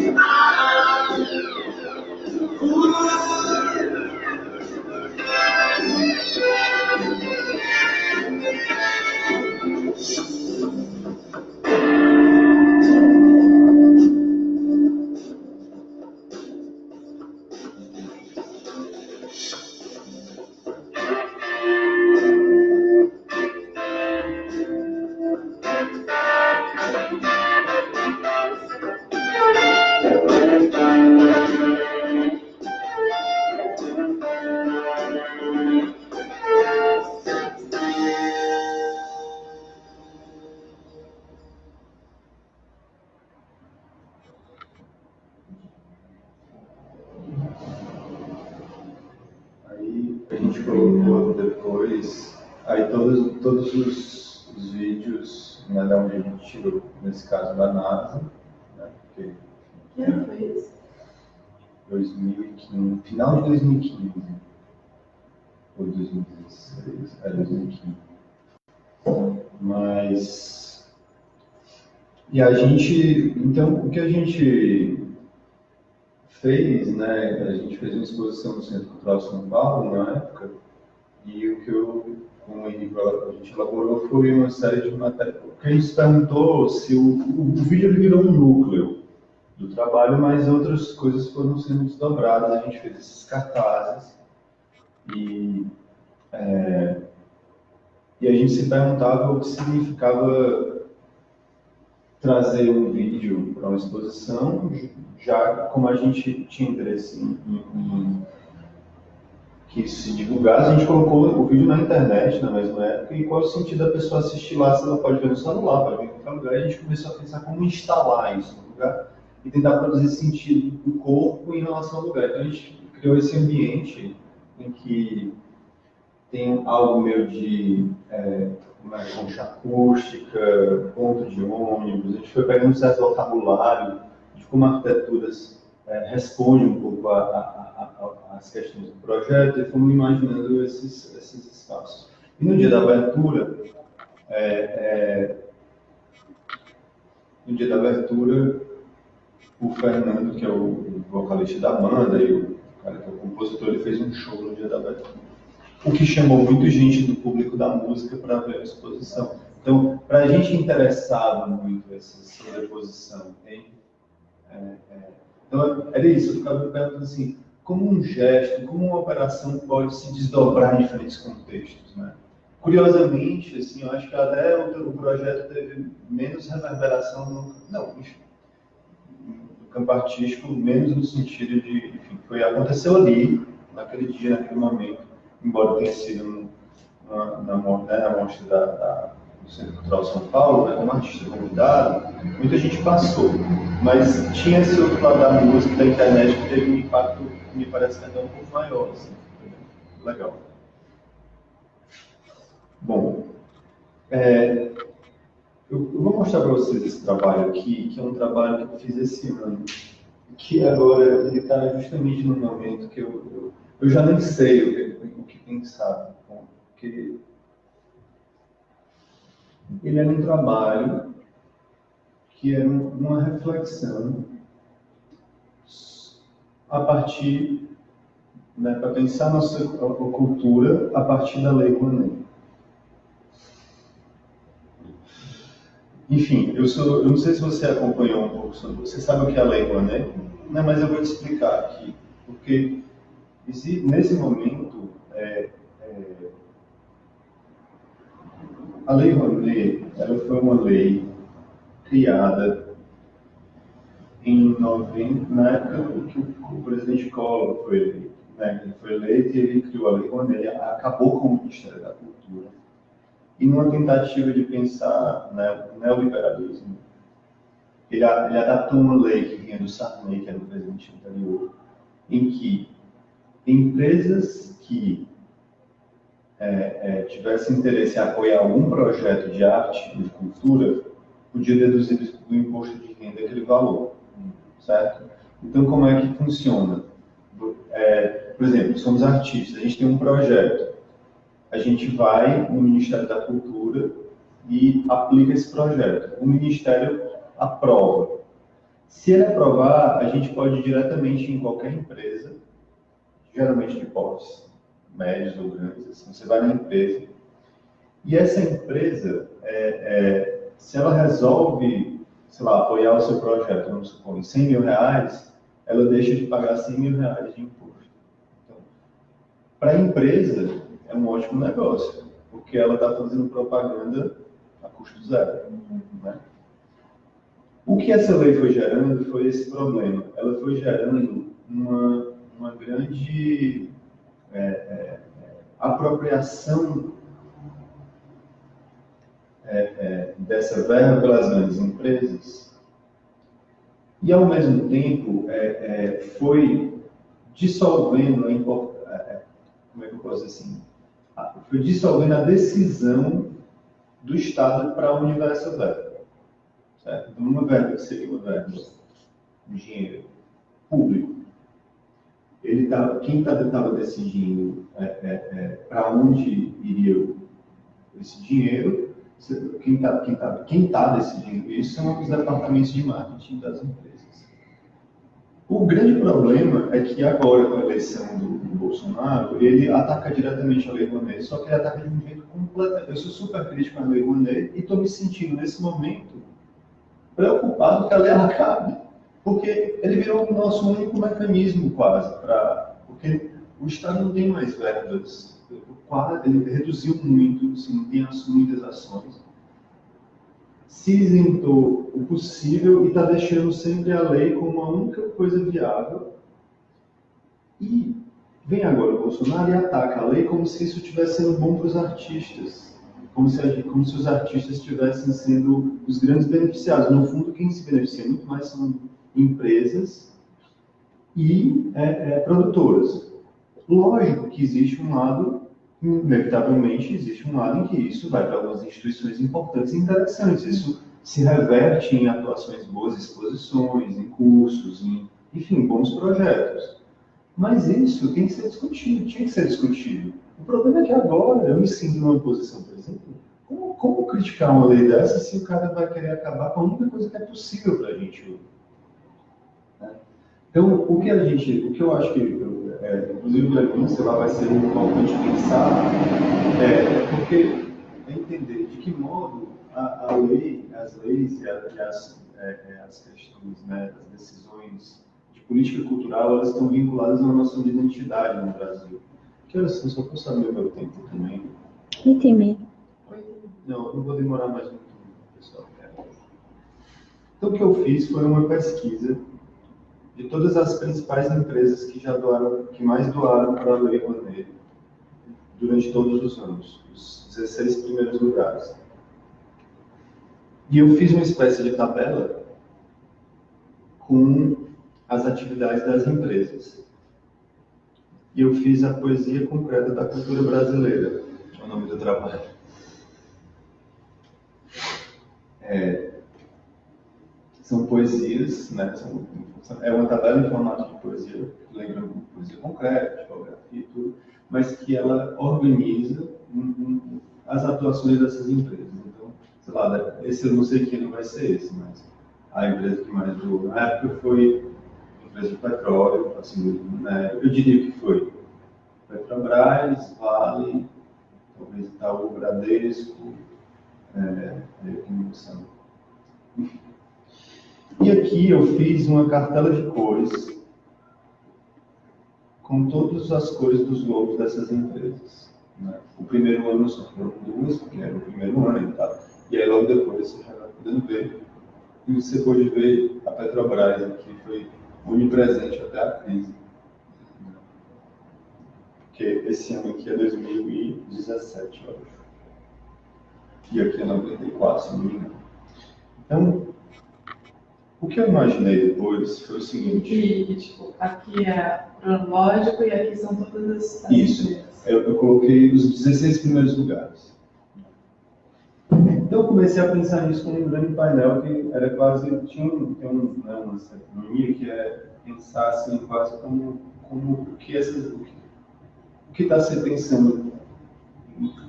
A gente colocou depois, aí todos os vídeos, né, da onde a gente tirou, nesse caso da NASA, né, porque Que ano foi isso? 2015, final de 2015, ou 2016, 2015. Mas, e a gente, então, o que a gente fez, né, a gente fez uma exposição no Centro Cultural São Paulo na época, e o que com o Henrique, a gente elaborou foi uma série de matérias, porque a gente se perguntou se o vídeo virou um núcleo do trabalho, mas outras coisas foram sendo desdobradas, a gente fez esses cartazes, e a gente se perguntava o que significava trazer um vídeo para uma exposição, já como a gente tinha interesse em que isso se divulgasse, a gente colocou o vídeo na internet na mesma época, e qual é o sentido da pessoa assistir lá, se ela pode ver no celular, pode ver em qualquer lugar, e a gente começou a pensar como instalar isso no lugar e tentar produzir sentido do corpo em relação ao lugar. Então a gente criou esse ambiente em que tem algo meio de uma concha acústica, ponto de ônibus, a gente foi pegando um certo vocabulário de como arquiteturas responde um pouco às questões do projeto, e fomos imaginando esses espaços. E no dia da abertura, o Fernando, que é o vocalista da banda, e o cara que é o compositor, ele fez um show no dia da abertura, o que chamou muita gente do público da música para ver a exposição. Então, para a gente interessava muito essa sobreposição, entende? Então, era isso, eu ficava me perguntando assim, como um gesto, como uma operação pode se desdobrar em diferentes contextos, né? Curiosamente, assim, eu acho que até o projeto teve menos reverberação no campo artístico, menos no sentido de, enfim, aconteceu ali, naquele dia, naquele momento, embora tenha sido na mostra do Centro Cultural São Paulo, né, como artista convidado, muita gente passou, mas tinha esse outro lado da música, da internet, que teve um impacto que me parece até um pouco maior, assim, legal. Bom, eu vou mostrar para vocês esse trabalho aqui, que é um trabalho que eu fiz esse ano, que agora ele está justamente no momento que eu já nem sei o que pensar, porque ele era um trabalho que era uma reflexão a partir, né, para pensar a nossa cultura a partir da Lei Rouanet. Enfim, eu não sei se você acompanhou um pouco sobre, você sabe o que é a Lei Rouanet? Não, mas eu vou te explicar aqui, porque nesse momento a Lei Rouanet, ela foi uma lei criada em 90, na época que o presidente Collor foi eleito. Né? Ele foi eleito e ele criou a Lei Rouanet, acabou com o Ministério da Cultura E numa tentativa de pensar, né, o neoliberalismo, ele adaptou uma lei que vinha do Sarney, que era o presidente anterior, em que empresas que tivessem interesse em apoiar algum projeto de arte ou de cultura, podia deduzir do imposto de renda aquele valor, certo? Então, como é que funciona? Por exemplo, somos artistas, a gente tem um projeto, a gente vai no Ministério da Cultura e aplica esse projeto. O Ministério aprova. Se ele aprovar, a gente pode ir diretamente em qualquer empresa, geralmente de portes médios ou grandes, assim, você vai na empresa, e essa empresa, se ela resolve, sei lá, apoiar o seu projeto, vamos supor, em 100 mil reais, ela deixa de pagar 100 mil reais de imposto. Então, para a empresa, é um ótimo negócio, porque ela está fazendo propaganda a custo zero. Né? O que essa lei foi gerando foi esse problema. Ela foi gerando uma grande apropriação dessa verba pelas grandes empresas e, ao mesmo tempo, foi dissolvendo como é que eu posso dizer assim? Foi dissolvendo a decisão do Estado para onde vai essa verba. Certo? Então, uma verba que seria uma verba de dinheiro público, quem estava decidindo para onde iria esse dinheiro, quem tá decidindo isso são os departamentos de marketing das empresas. O grande problema é que agora, com a eleição do Bolsonaro, ele ataca diretamente a Lei Rouanet, só que ele ataca de um jeito completamente... Eu sou super crítico à Lei Rouanet e estou me sentindo, nesse momento, preocupado que a lei acabe. Porque ele virou o nosso único mecanismo, quase, porque o Estado não tem mais verbas. Ele reduziu muito, assim, não tem muitas ações. Se isentou o possível e está deixando sempre a lei como a única coisa viável. E vem agora o Bolsonaro e ataca a lei como se isso estivesse sendo bom para os artistas. Como se os artistas estivessem sendo os grandes beneficiados. No fundo, quem se beneficia muito mais são empresas e produtoras. Lógico que existe um lado, inevitavelmente, existe um lado em que isso vai para algumas instituições importantes e interessantes. Isso se reverte em atuações boas, exposições, em cursos, enfim, bons projetos. Mas isso tem que ser discutido, tinha que ser discutido. O problema é que agora eu me sinto numa posição, por exemplo, como criticar uma lei dessa se o cara vai querer acabar com a única coisa que é possível para a gente hoje? Né? Então, o que eu acho que, inclusive, sei lá, vai ser importante pensar, porque entender de que modo a lei, as leis e as questões, né, as decisões de política cultural, elas estão vinculadas à nossa identidade no Brasil. Que horas são? Só para saber o meu tempo também. 8h30. Não, eu não vou demorar mais muito, pessoal. Então, o que eu fiz foi uma pesquisa de todas as principais empresas que mais doaram para a Lei Rouanet durante todos os anos, os 16 primeiros lugares. E eu fiz uma espécie de tabela com as atividades das empresas. E eu fiz a poesia concreta da cultura brasileira, é o nome do trabalho. São poesias, né? É uma tabela em formato de poesia, que lembra poesia concreta, tipografia e tudo, mas que ela organiza as atuações dessas empresas. Então, sei lá, esse eu não sei que não vai ser esse, mas a empresa que mais doou na época foi a empresa de petróleo, assim, né? Eu diria que foi Petrobras, Vale, talvez Itaú, Bradesco, enfim. E aqui eu fiz uma cartela de cores com todas as cores dos logos dessas empresas. Né? O primeiro ano só foram 2, porque era o primeiro ano e tal. E aí logo depois você já vai podendo ver. E você pode ver a Petrobras aqui, foi onipresente até a crise. Porque esse ano aqui é 2017, eu acho. e aqui é 94, se não me engano. Então, o que eu imaginei depois foi o seguinte... E tipo, aqui é cronológico e aqui são todas as Isso, eu coloquei os 16 primeiros lugares. Então eu comecei a pensar nisso como um grande painel que era quase, uma linha que é pensar assim, quase como o que está se pensando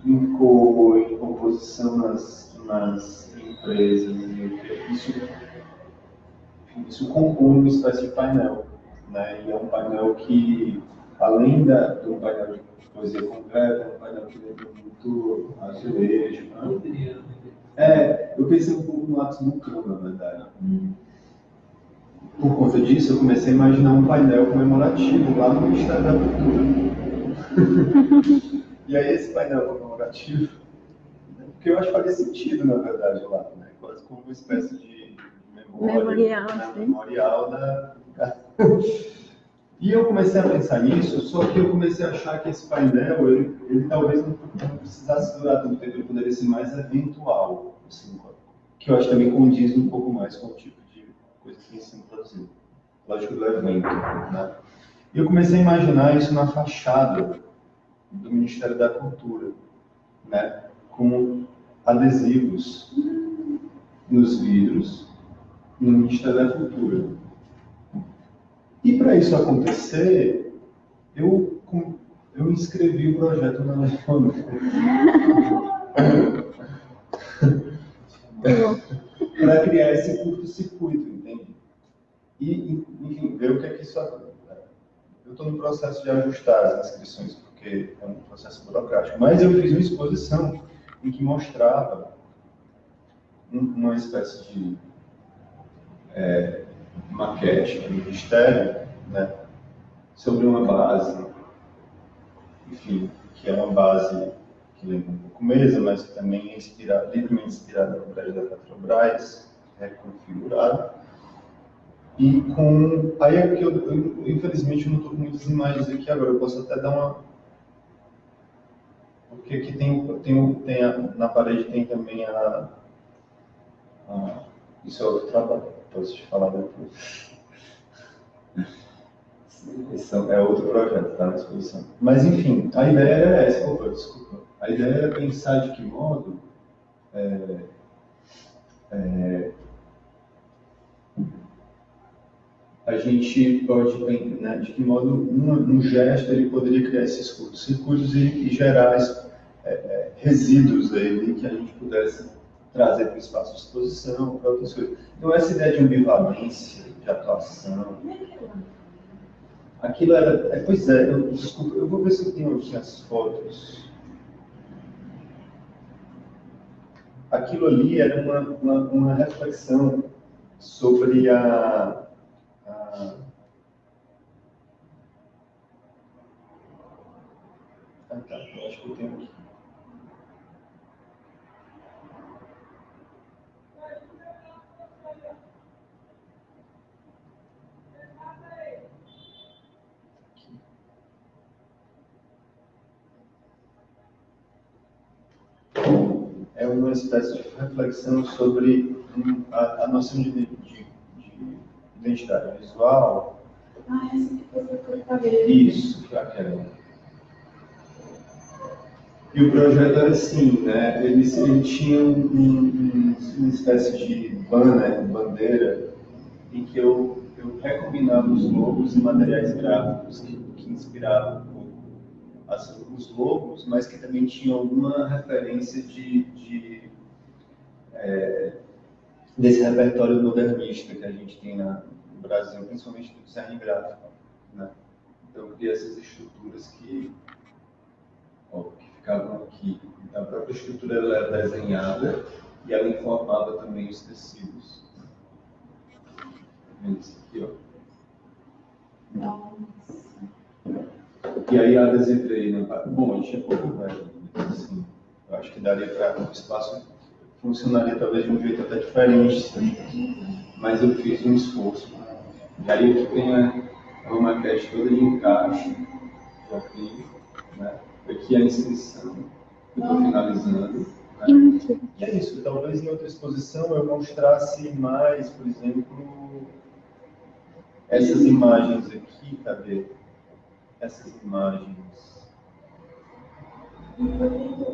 em cor, em composição nas empresas, e isso compõe uma espécie de painel, né? E é um painel que, além de um painel de poesia concreta, é um painel que lembra muito azulejo, né? Eu pensei um pouco no Atos do Cão, na verdade. Por conta disso, eu comecei a imaginar um painel comemorativo lá no Ministério da Cultura. E aí esse painel comemorativo, porque eu acho que faria sentido, na verdade, lá, né? Quase como uma espécie de memorial da... E eu comecei a pensar nisso, só que eu comecei a achar que esse painel, ele talvez não precisasse durar tanto tempo, ele poderia ser mais eventual, assim, que eu acho que também condiz um pouco mais com o tipo de coisa que ensino a produzir. Lógico do evento, né? E eu comecei a imaginar isso na fachada do Ministério da Cultura, né? Com adesivos nos vidros no Ministério da Cultura. E para isso acontecer, eu inscrevi o projeto na Leonor para criar esse curto-circuito, entende? E, enfim, ver o que é que isso... Eu estou no processo de ajustar as inscrições, porque é um processo burocrático, mas eu fiz uma exposição em que mostrava uma espécie de maquete do Ministério, né, sobre uma base, enfim, que é uma base que lembra um pouco mesa, mas que também é livremente inspirada no prédio da Petrobras, reconfigurada. E com... Aí é que eu infelizmente não estou com muitas imagens aqui agora, eu posso até dar uma... Porque aqui na parede tem também isso é outro trabalho, posso te falar depois. Esse é outro projeto, tá na exposição. Mas enfim, a ideia era essa, desculpa. A ideia era pensar de que modo a gente pode, né, de que modo um gesto ele poderia criar esses curtos-circuitos e gerar resíduos dele que a gente pudesse trazer para o espaço de exposição, para outras coisas. Então essa ideia de ambivalência, de atuação, aquilo era... Pois é, desculpa, eu vou ver se eu tenho aqui as fotos. Aquilo ali era uma reflexão sobre eu acho que eu tenho aqui. É uma espécie de reflexão sobre a noção de identidade visual. Essa que foi por cabelo. Isso, aquela. E o projeto era assim, né? Ele tinha uma espécie de bandeira, em que eu recombinava os logos e materiais gráficos que inspiravam um pouco os logos, mas que também tinham alguma referência desse repertório modernista que a gente tem no Brasil, principalmente do design gráfico, né? Então eu criei essas estruturas que ficavam aqui. Então, a própria estrutura ela era desenhada e ela informava também os tecidos. Vendo isso aqui, ó. Nossa. E aí adesivei, né? Bom, a gente é pouco velho, assim, eu acho que daria para o espaço funcionaria talvez de um jeito até diferente, mas eu fiz um esforço. E aí aqui tem uma maquete toda de encaixe, já fiz, né? Aqui a inscrição, eu estou finalizando. E é isso, talvez em outra exposição eu mostrasse mais, por exemplo, essas imagens aqui, cadê? Essas imagens.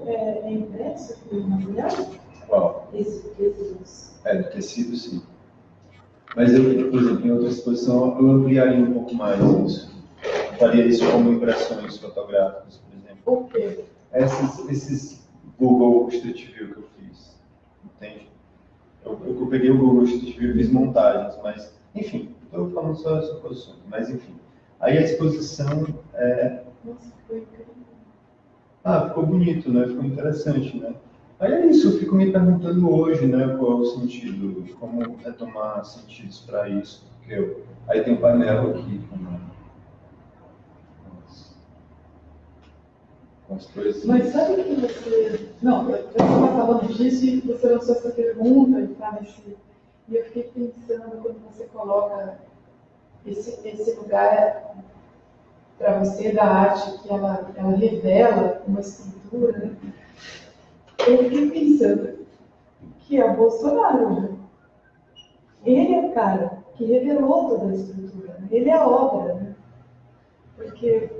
É impresso aqui o material? Qual? Esses. É, do tecido, sim. Mas eu, por exemplo, em outra exposição eu ampliaria um pouco mais isso. Eu faria isso como impressões fotográficas, por exemplo. O quê? Esses Google Street View que eu fiz, entende? Eu peguei o Google Street View e fiz montagens, mas, enfim, estou falando só das suposições, mas enfim. Aí a exposição é... Nossa, foi incrível. ficou bonito, né? Ficou interessante, né? Aí é isso, eu fico me perguntando hoje, né, qual é o sentido, como retomar sentidos para isso, porque aí tem um painel aqui com as coisas. Mas sabe que você... Não, eu estava falando disso e você lançou essa pergunta e eu fiquei pensando quando você coloca esse lugar para você da arte, que ela revela uma estrutura, né? Eu fiquei pensando que é o Bolsonaro, né? Ele é o cara que revelou toda a estrutura, né? Ele é a obra, né? Porque,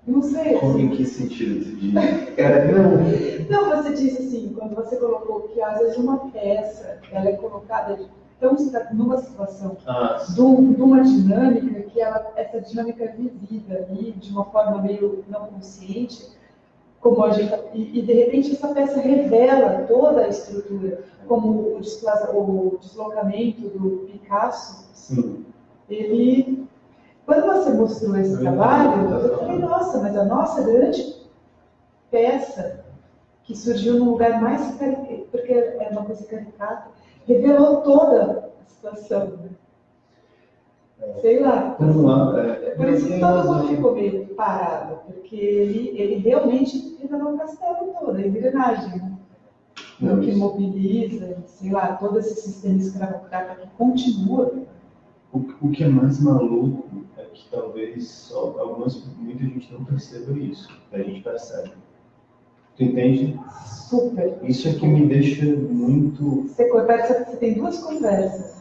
não sei... Como em que sentido você diz? Não, você disse assim, quando você colocou que às vezes uma peça, ela é colocada numa situação de uma dinâmica que essa dinâmica é vivida ali de uma forma meio não consciente, como a gente, e de repente essa peça revela toda a estrutura, como o deslocamento do Picasso. Sim. Ele, quando você mostrou esse trabalho, eu falei, nossa, mas a nossa grande peça, que surgiu num lugar mais caricato, porque é uma coisa caricata, revelou toda a situação. Né? Sei lá. Por isso que todo mundo ficou meio parado, porque ele realmente revelou o castelo todo, a engrenagem. Né? O que mobiliza, sei lá, todo esse sistema escravocrata que continua. O que é mais maluco é que talvez muita gente não perceba isso, a gente percebe. Tu entende? Super. Isso é que me deixa muito... Você tem duas conversas.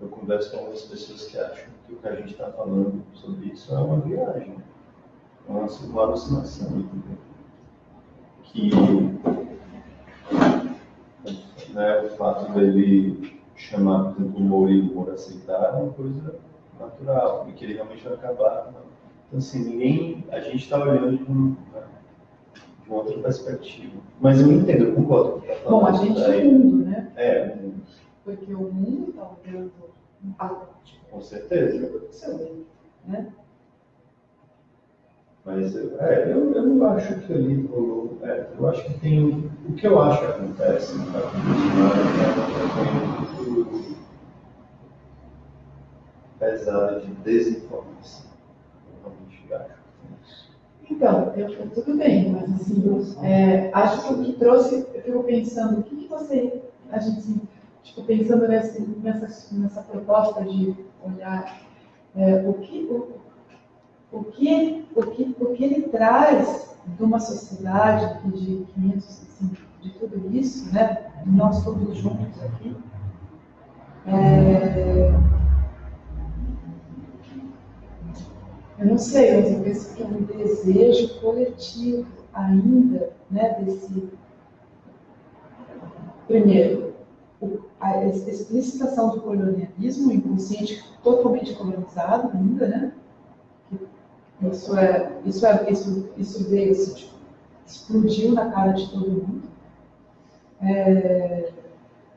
Eu converso com algumas pessoas que acham que o que a gente está falando sobre isso é uma viagem, é uma alucinação, entendeu? Que né, o fato dele chamar, por exemplo, o Moro por aceitar é uma coisa natural, e que ele realmente vai acabar. Não. Então, assim, a gente está olhando de uma outra perspectiva. Mas eu entendo, eu concordo com o que está falando. Bom, a gente é o mundo, né? É, o mundo. Porque o mundo está olhando com certeza. Né? Mas eu não acho que ali rolou. Eu acho que tem. O que eu acho que acontece no é muito pesada de desinformação. Eu realmente acho que isso. Então, tudo bem, mas assim, acho que o que trouxe, eu fico pensando, o que você, a gente, tipo, pensando nessa proposta de olhar o que ele traz de uma sociedade de 500, assim, de tudo isso, né? Nós todos juntos aqui. Eu não sei, mas eu penso que é um desejo coletivo ainda, né? Primeiro, a explicitação do colonialismo, o inconsciente totalmente colonizado ainda, né? Isso veio assim, tipo, explodiu na cara de todo mundo.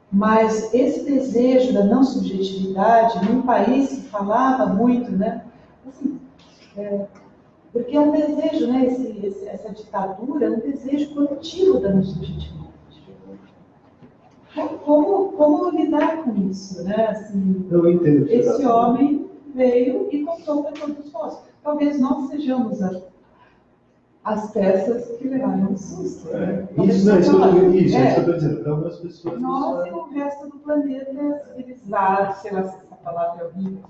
Mas esse desejo da não subjetividade, num país que falava muito, né? Assim, porque é um desejo, né? Essa ditadura é um desejo coletivo da não subjetividade. Como lidar com isso, né? Assim, eu entendo. Esse homem veio e contou para todos nós. Talvez nós sejamos as peças que levaram um susto. Né? Isso é isso que eu estou dizendo. Para algumas pessoas. Nós e o resto do planeta civilizado, sei lá se essa palavra é horrível.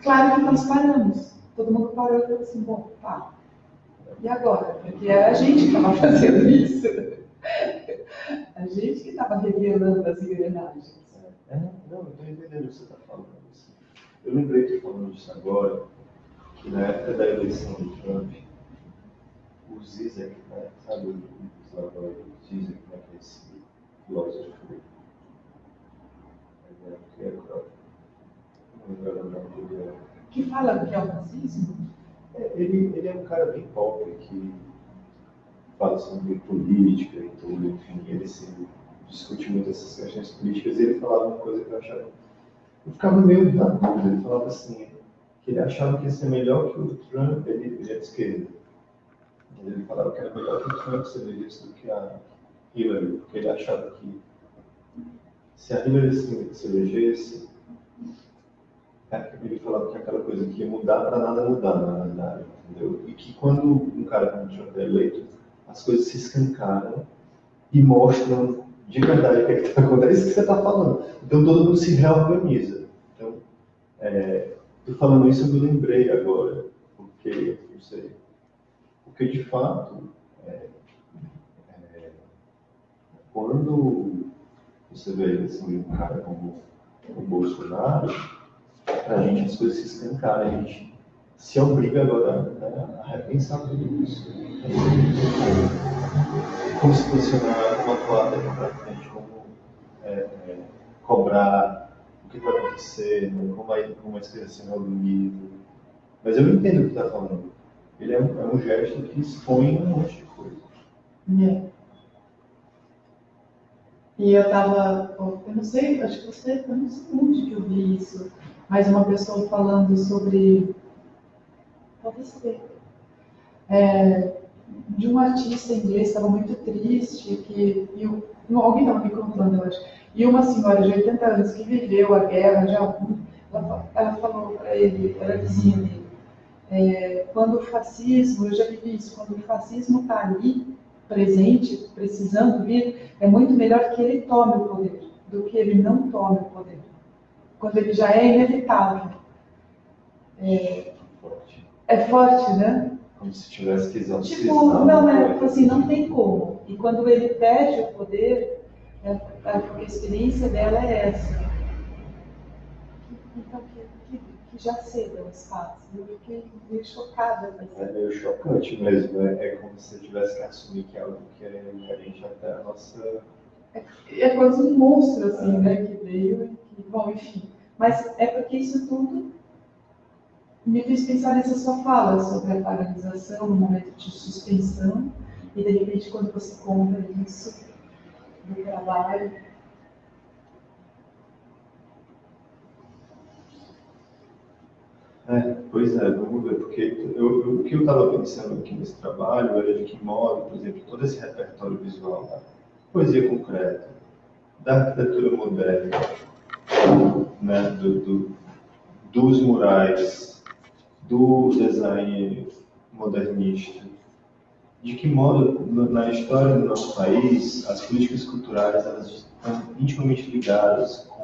Claro que nós paramos. todo mundo parou e falou assim, bom, tá, e agora? Porque era a gente que estava fazendo isso. A gente que estava revelando as engrenagens. Não, eu estou entendendo o que você está falando. Assim. Eu lembrei de falando disso agora, que na época da eleição do Trump, o Zizek, né, sabe o Zizek, né, que é esse filósofo, Que fala do que é o racismo? Ele é um cara bem pop, que fala sobre política e tudo, enfim, ele se discute muito essas questões políticas, e ele falava uma coisa que eu achava... Eu ficava meio na dúvida, ele falava assim, que ele achava que ia ser melhor que o Trump, ele é de esquerda. Ele falava que era melhor que o Trump se elegesse do que a Hillary, porque ele achava que se a Hillary se elegesse, ele falava que aquela coisa que ia mudar para nada mudar, na verdade, entendeu? E que quando um cara como o Trump é eleito, as coisas se escancaram e mostram de verdade o que está acontecendo. É isso que você está falando. Então todo mundo se reorganiza. Então, estou falando isso, eu me lembrei agora, porque, não sei, porque de fato, quando você vê assim, um cara como o Bolsonaro, a gente as coisas se escancaram, a gente se obriga agora, né, a repensar tudo isso. Como se posicionar, como atuar daqui para frente, como cobrar o que vai acontecer, né, como a esquerda se reorganiza. Mas eu entendo o que está falando. Ele é um gesto que expõe um monte de coisa. E eu estava, eu não sei, acho que você, eu não sei onde que eu vi isso, mas uma pessoa falando sobre, talvez saber, de um artista inglês que estava muito triste, alguém estava me contando, eu acho, e uma senhora de 80 anos que viveu a guerra, ela falou para ele, ela é vizinha dele, quando o fascismo, eu já vivi isso, quando o fascismo está ali, presente, precisando vir, é muito melhor que ele tome o poder do que ele não tome o poder. Quando ele já é inevitável. É forte, né? Como se tivesse que exorcizar. Tipo, não, assim, não tem como. E quando ele perde o poder, a experiência dela é essa. Então, que já ceda o espaço. Eu fiquei meio chocada. É meio chocante mesmo. É como se você tivesse que assumir que é algo que é inerente até a nossa... É quase um monstro, assim, né? Que veio e bom, enfim. Mas é porque isso tudo me fez pensar nessa sua fala sobre a paralisação, no momento de suspensão, e de repente quando você conta isso do trabalho. Pois é, vamos ver, porque o que eu estava pensando aqui nesse trabalho era de que modo, por exemplo, todo esse repertório visual da poesia concreta, da arquitetura moderna, né, dos murais, do design modernista, de que modo na história do nosso país as políticas culturais elas estão intimamente ligadas com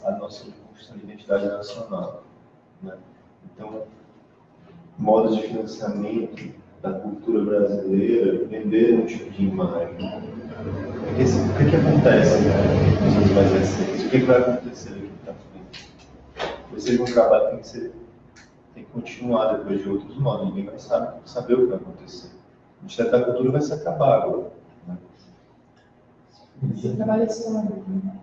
a nossa construção de identidade nacional, né? Então, modos de financiamento da cultura brasileira venderam um tipo de imagem. O que acontece, né, nos anos mais recentes? O que vai acontecer daqui para frente? Vai ser um trabalho que tem que continuar depois de outros modos. Ninguém vai saber o que vai acontecer. O Ministério da Cultura vai se acabar agora. Né? Você trabalha histórico, né?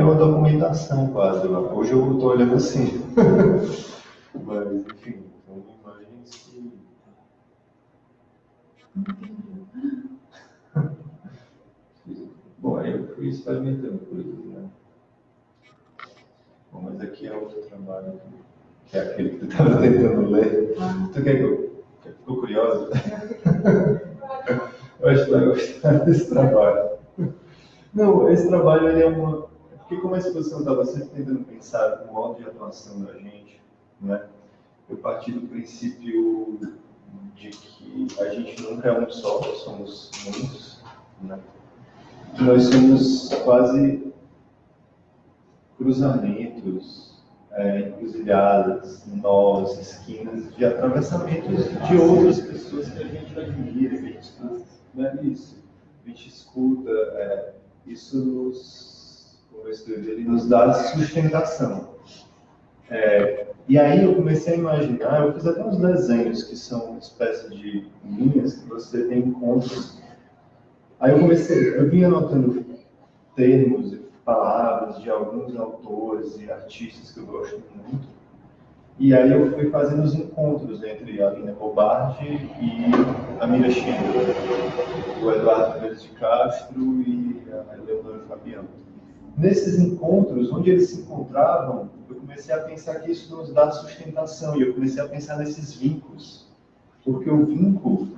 Uma documentação quase. Hoje eu estou olhando assim. Mas, enfim, são imagens que... Bom, aí eu fui experimentando coisas, né? Bom, mas aqui é outro trabalho, que é aquele que tu estava tentando ler. Tu ficou curiosa? Eu acho que vai gostar desse trabalho. Não, esse trabalho ele é uma... Porque como a exposição estava sempre tentando pensar no modo de atuação da gente, né? Eu parti do princípio de que a gente nunca é um só, somos muitos, né? Nós somos quase cruzamentos encruzilhadas, nós, esquinas, de atravessamentos de outras pessoas que a gente admira, que a gente escuta, né? Isso. A gente escuta, isso como eu escrevi, ele nos dá sustentação. E aí eu comecei a imaginar, eu fiz até uns desenhos que são uma espécie de linhas que você tem encontros. Aí eu vim anotando termos e palavras de alguns autores e artistas que eu gosto muito. E aí eu fui fazendo os encontros entre a Lina Bobardi e a Mira Schindler, o Eduardo Pérez de Castro e a Leonora Fabiano. Nesses encontros, onde eles se encontravam, eu comecei a pensar que isso nos dá sustentação, e eu comecei a pensar nesses vínculos. Porque o vínculo,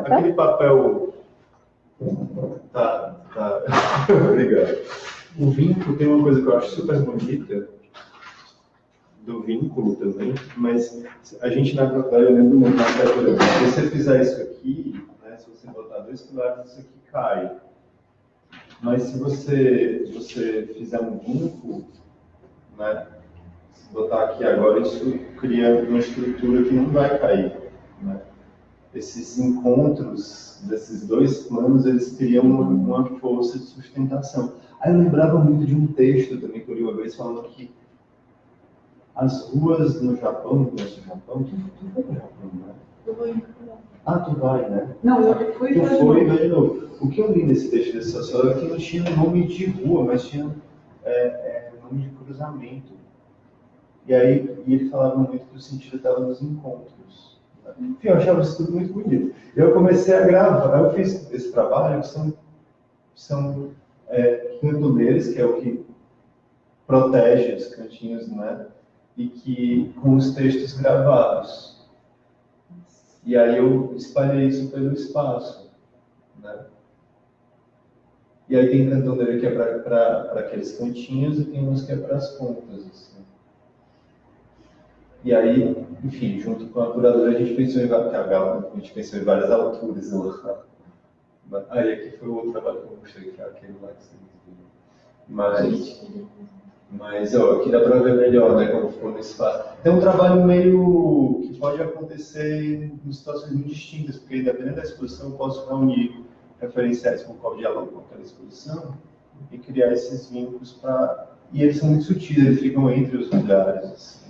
aquele papel... Tá. Obrigado. O vínculo tem uma coisa que eu acho super bonita, do vínculo também, mas a gente na verdade, eu lembro muito na literatura, se você fizer isso aqui, né, se você botar 2 pilares, isso aqui cai. Mas se você fizer um vínculo, né, se botar aqui agora, isso cria uma estrutura que não vai cair, né? Esses encontros desses 2 planos, eles criam uma força de sustentação. Aí eu lembrava muito de um texto também que eu li uma vez falando que as ruas no Japão, tu foi no Japão, né? Eu vou ir. Ah, tu vai, né? Não, eu fui Tu foi e vai de novo. O que eu li nesse texto desse sociólogo é que não tinha nome de rua, mas tinha nome de cruzamento. E aí ele falava muito que o sentido estava nos encontros. Enfim, eu achava isso tudo muito bonito. Eu comecei a gravar, eu fiz esse trabalho que são cantoneiros, que é o que protege os cantinhos, né? E que com os textos gravados. E aí eu espalhei isso pelo espaço, né? E aí tem cantoneiro que é para aqueles cantinhos e tem uns que é para as pontas, assim. E aí, enfim, junto com a curadora, a gente pensou em várias alturas. Aí aqui foi o outro trabalho que eu mostrei, que é aquele lá que vocês viram. Mas aqui dá para ver melhor, né, como ficou no espaço. Tem um trabalho meio que pode acontecer em situações muito distintas, porque dependendo da exposição eu posso reunir referenciais com qual diálogo com aquela exposição e criar esses vínculos para... E eles são muito sutis, eles ficam entre os lugares, assim.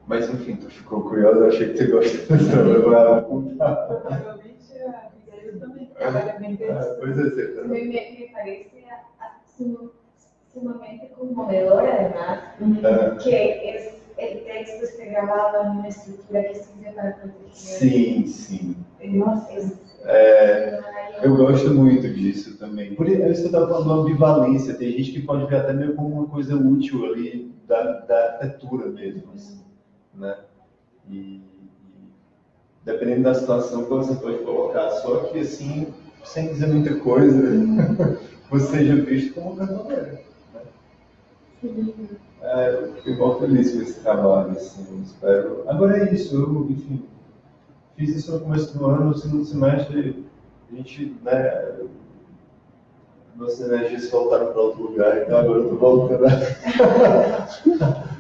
Mas enfim, tu ficou curioso, eu achei que você gostou desse trabalho, eu vou contar. Provavelmente a Miguel também trabalha bem desse. Pois é, você tá. Me parece sumamente conmovedora, además, que el texto esté grabado en una estructura que sirve para proteger. Sim. Nossa, eu gosto muito disso também. Por isso que eu estava falando da ambivalência. Tem gente que pode ver até meio como uma coisa útil ali da arquitetura mesmo, assim, né? E dependendo da situação que você pode colocar, só que assim, sem dizer muita coisa, você seja visto como cantoneiro. Eu fiquei muito feliz com esse trabalho, assim, espero. Agora é isso, eu, enfim, fiz isso no começo do ano, no segundo semestre, a gente, né, nossas energias voltaram para outro lugar, então agora eu estou voltando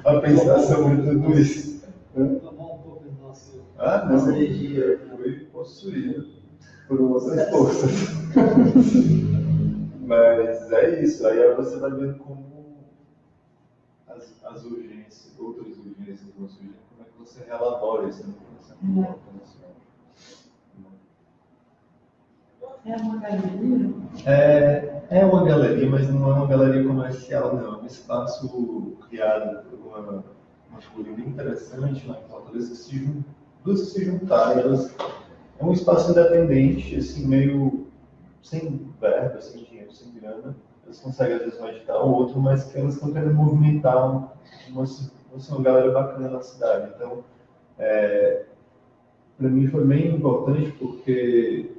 a pensar sobre tudo isso. Tomar um pouco da nossa energia. Foi possuído por outras forças. Mas é isso, aí você vai vendo como as urgências, outras urgências vão surgir, como é que você relabora isso no processo. É uma galeria? É uma galeria, mas não é uma galeria comercial, não. É um espaço criado por uma figura bem interessante lá em Fortaleza, duas que se juntaram. É um espaço independente, assim, meio sem verba, sem dinheiro, sem grana. Eles conseguem, às vezes, um editar o outro, mas que elas estão querendo movimentar uma galera bacana na cidade. Então, para mim foi bem importante porque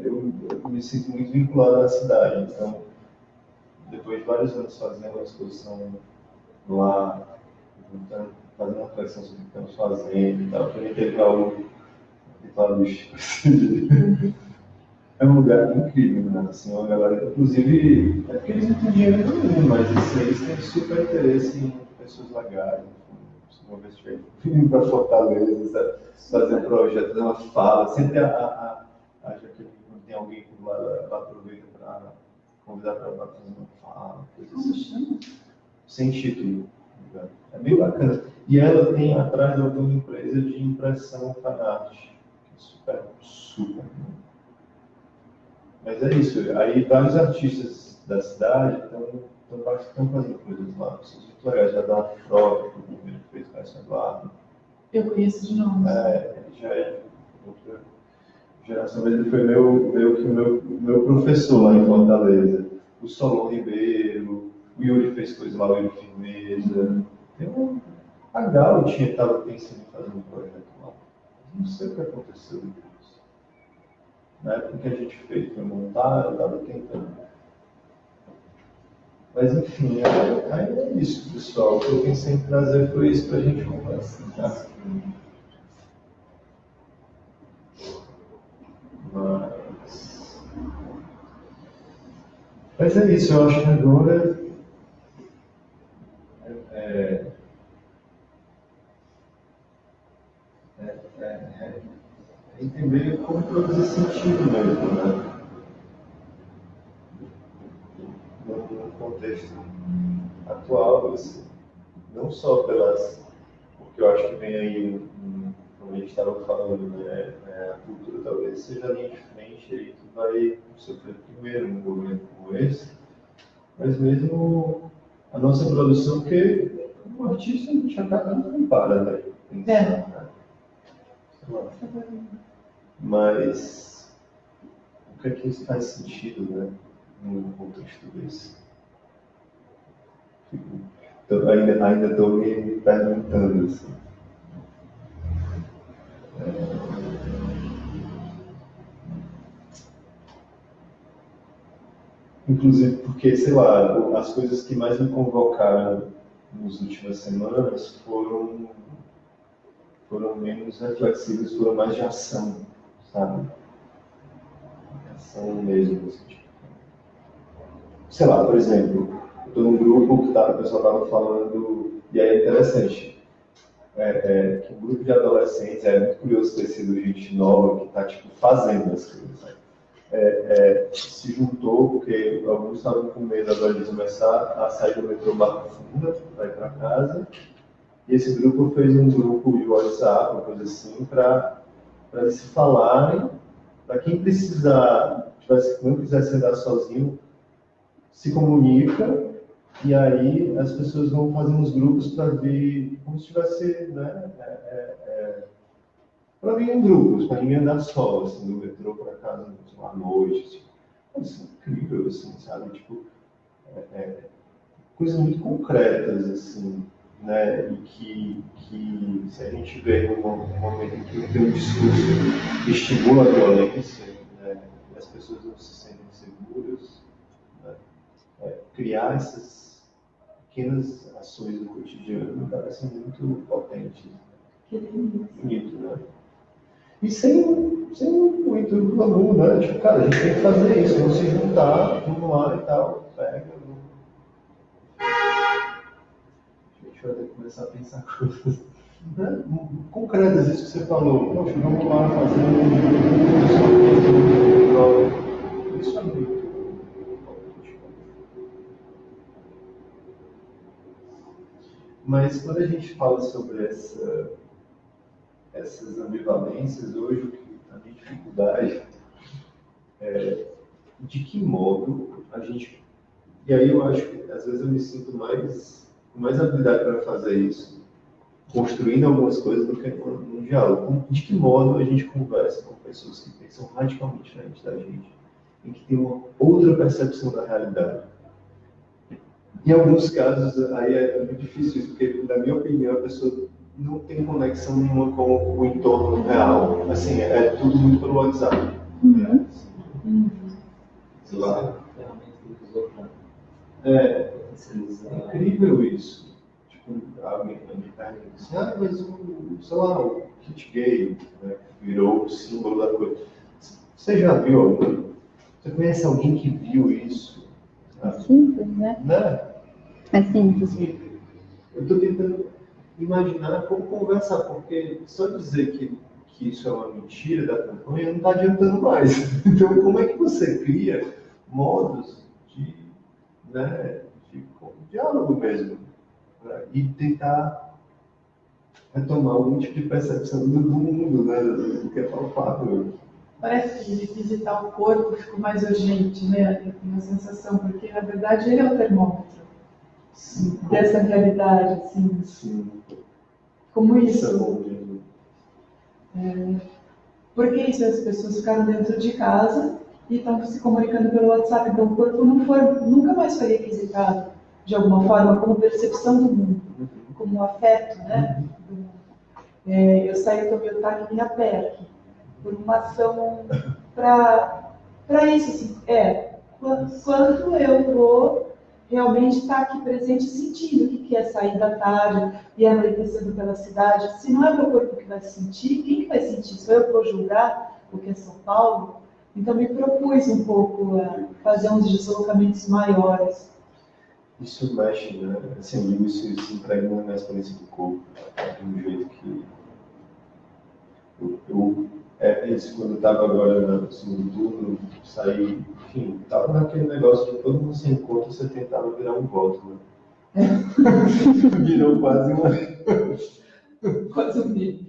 eu me sinto muito vinculado à cidade. Então, depois de vários anos fazendo uma exposição lá, fazendo uma reflexão sobre o que estamos fazendo e tal, para mim teve algo vitalístico. É um lugar incrível, né? Assim, uma galera, inclusive, é porque eles não têm dinheiro nenhum, mas assim, eles têm super interesse em pessoas legais. Se uma vez tiver vindo para Fortaleza, sabe? Fazer projetos, fazer uma fala, sempre acha que quando tem alguém por lá, ela aproveita para convidar para fazer uma fala, coisa assim. Sem título. Né? É bem bacana. E ela tem atrás uma empresa de impressão fine art, que é super, super. Mas é isso, aí vários artistas da cidade estão fazendo coisas lá, são muito legais, já dá uma frota, que o governo fez com essa Eduardo. Eu conheço de nome. Ele já é outra geração, mas ele foi meu professor lá em Fortaleza. O Solon Ribeiro, o Yuri fez coisa lá, o Yuri Firmeza. A Galo estava pensando em fazer um projeto lá. Não sei o que aconteceu depois. Na época que a gente fez, foi montar, eu estava tentando. Mas enfim, aí é isso, pessoal. O que eu pensei em trazer foi isso para a gente conversar. Mas é isso, eu acho que agora entender como produzir sentido mesmo, né? No contexto atual, assim, não só porque eu acho que vem aí, como a gente estava falando, né, a cultura talvez seja a linha de frente aí que vai sofrer primeiro num governo como esse, mas mesmo a nossa produção, porque o artista não para, né? Pensar, né? Sei lá. Mas o que é que faz sentido, né, num contexto desse? Então, ainda estou me perguntando assim. Inclusive porque, sei lá, as coisas que mais me convocaram nas últimas semanas foram menos reflexivas, foram mais de ação, sabe? Ação mesmo, assim, tipo. Sei lá, por exemplo, eu estou num grupo que o pessoal estava falando, e aí é interessante, que um grupo de adolescentes, é muito curioso ter sido gente nova que está tipo, fazendo as coisas, né? Se juntou porque alguns estavam com medo agora de começar a sair do metrô Barra Funda para ir para casa, e esse grupo fez um grupo de WhatsApp, uma coisa assim, para eles se falarem, para quem precisar, não quisesse andar sozinho, se comunica, e aí as pessoas vão fazer uns grupos para ver, como se tivesse, né, para vir em grupos, para ninguém andar só, assim, do metrô para casa, à noite, assim. Isso é incrível, assim, sabe, tipo, coisas muito concretas, assim, né, e que se a gente vê num momento em que tem um discurso que estimula a violência, né, e as pessoas não se sentem seguras, né, criar essas pequenas ações do cotidiano me parecem muito potentes. Que bonito, né? E sem muito glamour, né? Tipo, cara, a gente tem que fazer isso, vamos se juntar, vamos lá e tal, pega, vamos. A gente vai ter que começar a pensar coisas, né, concretas, isso que você falou. Poxa, vamos lá fazer isso é muito importante. Mas quando a gente fala sobre essas ambivalências, hoje a minha dificuldade é de que modo a gente. E aí eu acho que às vezes eu me sinto com mais habilidade para fazer isso, construindo algumas coisas do que no diálogo. De que modo a gente conversa com pessoas que pensam radicalmente diferente da gente, e que têm uma outra percepção da realidade. Em alguns casos, aí é muito difícil isso, porque, na minha opinião, a pessoa não tem conexão nenhuma com o entorno real. Assim, é tudo muito pelo WhatsApp. Né? Sei lá. É incrível isso. Tipo, a minha pergunta assim, mas sei lá, o kit gay, né, virou o símbolo da coisa. Você já viu algum Você conhece alguém que viu isso? É simples, né? Né? É simples. Assim, eu estou tentando imaginar como conversar, porque só dizer que isso é uma mentira da campanha não está adiantando mais. Então, como é que você cria modos de, né, de diálogo mesmo? Né? E tentar retomar algum tipo de percepção do mundo, né, do que é palpável. Parece que visitar o corpo ficou mais urgente, né? Eu tenho uma sensação, porque na verdade ele é o termômetro dessa realidade, assim. Sim. Como Isso é isso? bom mesmo. Porque isso as pessoas ficaram dentro de casa e estão se comunicando pelo WhatsApp, então o corpo nunca mais foi requisitado de alguma forma como percepção do mundo, como afeto, né? Eu saí do meu taque minha pé aqui, por uma ação para isso, assim, quanto eu vou realmente estar aqui presente sentindo o que é sair da tarde e anoitecendo pela cidade. Se não é meu corpo que vai sentir, quem que vai sentir? Sou eu que vou julgar o que é São Paulo? Então me propus um pouco a fazer uns deslocamentos maiores. Isso mexe, né? Assim, isso se impregna na experiência do corpo, de um jeito que é isso, quando eu estava agora no segundo turno, saí, enfim, estava naquele negócio de todo mundo se encontra, você tentava virar um voto, né? Virou quase uma... Quase um dia.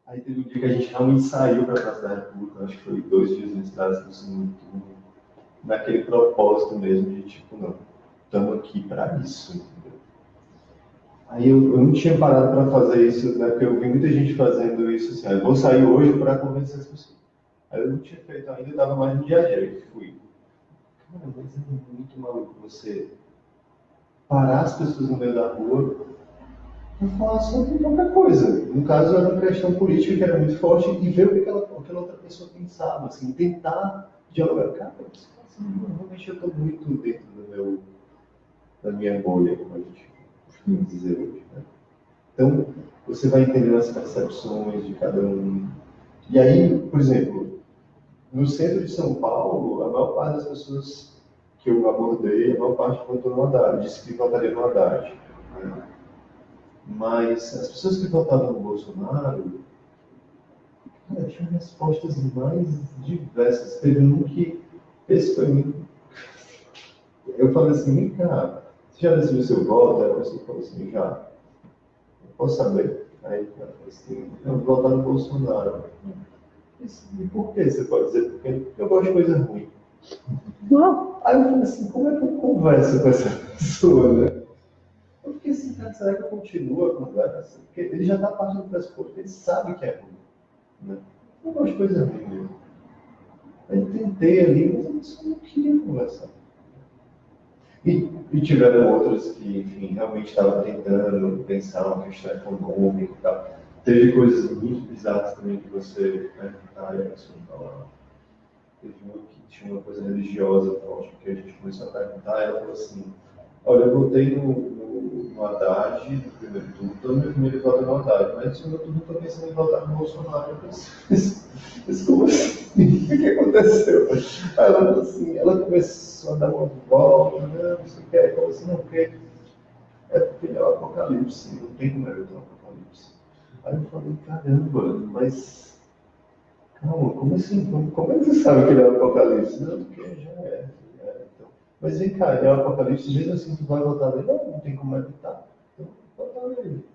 Aí teve um dia que a gente realmente saiu para a Praça da República, acho que foi 2 dias antes do segundo turno, naquele propósito mesmo de tipo, não, estamos aqui para isso, entendeu? Aí eu não tinha parado para fazer isso, né? Porque eu vi muita gente fazendo isso assim, eu vou sair hoje para convencer as pessoas. Aí eu não tinha feito ainda, eu estava mais no dia a dia, eu fui. Cara, mas é muito maluco você parar as pessoas no meio da rua para falar sobre qualquer coisa. No caso, era uma questão política que era muito forte e ver o que aquela outra pessoa pensava, assim, tentar dialogar. Cara, assim, realmente eu estou muito dentro da minha bolha, como a gente costuma dizer hoje, né? Então, você vai entendendo as percepções de cada um. E aí, por exemplo, no centro de São Paulo, a maior parte das pessoas que eu abordei, a maior parte votou no Haddad, disse que votaria no Haddad, né? Mas as pessoas que votavam no Bolsonaro, cara, tinham respostas mais diversas. Teve um que, esse foi muito... Eu falei assim, vem cá, você já decidiu seu voto? Aí a pessoa falou assim, já. Eu posso saber? Aí o cara falou assim, eu vou votar no Bolsonaro. E por que você pode dizer? Porque eu gosto de coisa ruim. Uau! Aí eu falei assim, como é que eu converso com essa pessoa, né? Eu fiquei assim, cara, será que eu continuo a conversa? Porque ele já está partindo para as coisas, ele sabe que é ruim, né? Eu gosto de coisa ruim mesmo. Aí eu tentei ali, mas a pessoa não queria conversar. E tiveram outras que, enfim, realmente estavam tentando pensar uma questão econômica e tal. Teve coisas muito bizarras também que você perguntar e a pessoa falar. Teve uma que tinha uma coisa religiosa forte, que a gente começou a perguntar, ela falou assim, olha, eu votei no Haddad no primeiro turno, todo meu primeiro voto no Haddad, mas no segundo turno eu estou pensando em votar no Bolsonaro. Eu pensei, como assim? O que aconteceu? Aí ela falou assim, ela começou a dar uma volta, não sei o que, ela falou assim, não, porque é porque é o Apocalipse, não tem como evitar o Apocalipse. Aí eu falei, caramba, mas calma, como assim? Como é que você sabe que ele é o Apocalipse? Não, porque já é. Então. Mas vem cá, ele é o Apocalipse, mesmo assim tu vai votar nele? Não tem como evitar. Então, votar nele.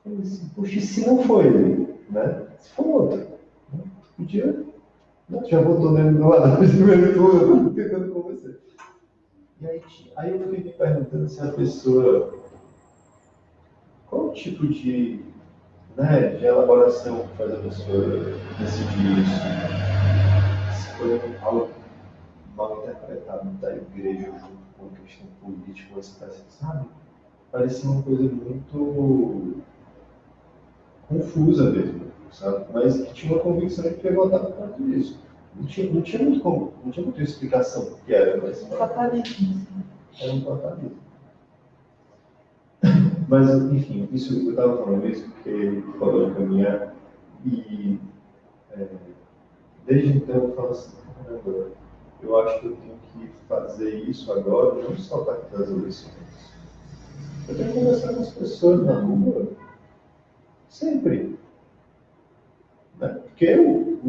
Eu falei assim, puxa, e se não for ele, né? Se for outro, né? Podia. Não, já votou nele no Haddad de primeiro turno, tentando convencer. E aí eu fiquei me perguntando se a pessoa. Qual o tipo de, né, de elaboração que faz a pessoa decidir isso? Se foi algo mal interpretado da igreja junto com a questão política, uma espécie, sabe? Parecia uma coisa muito confusa mesmo, sabe? Mas que tinha uma convicção de que ia votar por causa disso. Não tinha muita explicação do que era, mas Fatalismo. era um fatalismo. Mas, enfim, isso eu estava falando isso porque ele falou de caminhar e desde então eu falo assim, caramba, eu acho que eu tenho que fazer isso agora, não só para as adolescentes. Eu tenho que conversar com as pessoas na rua, sempre. Né? Porque eu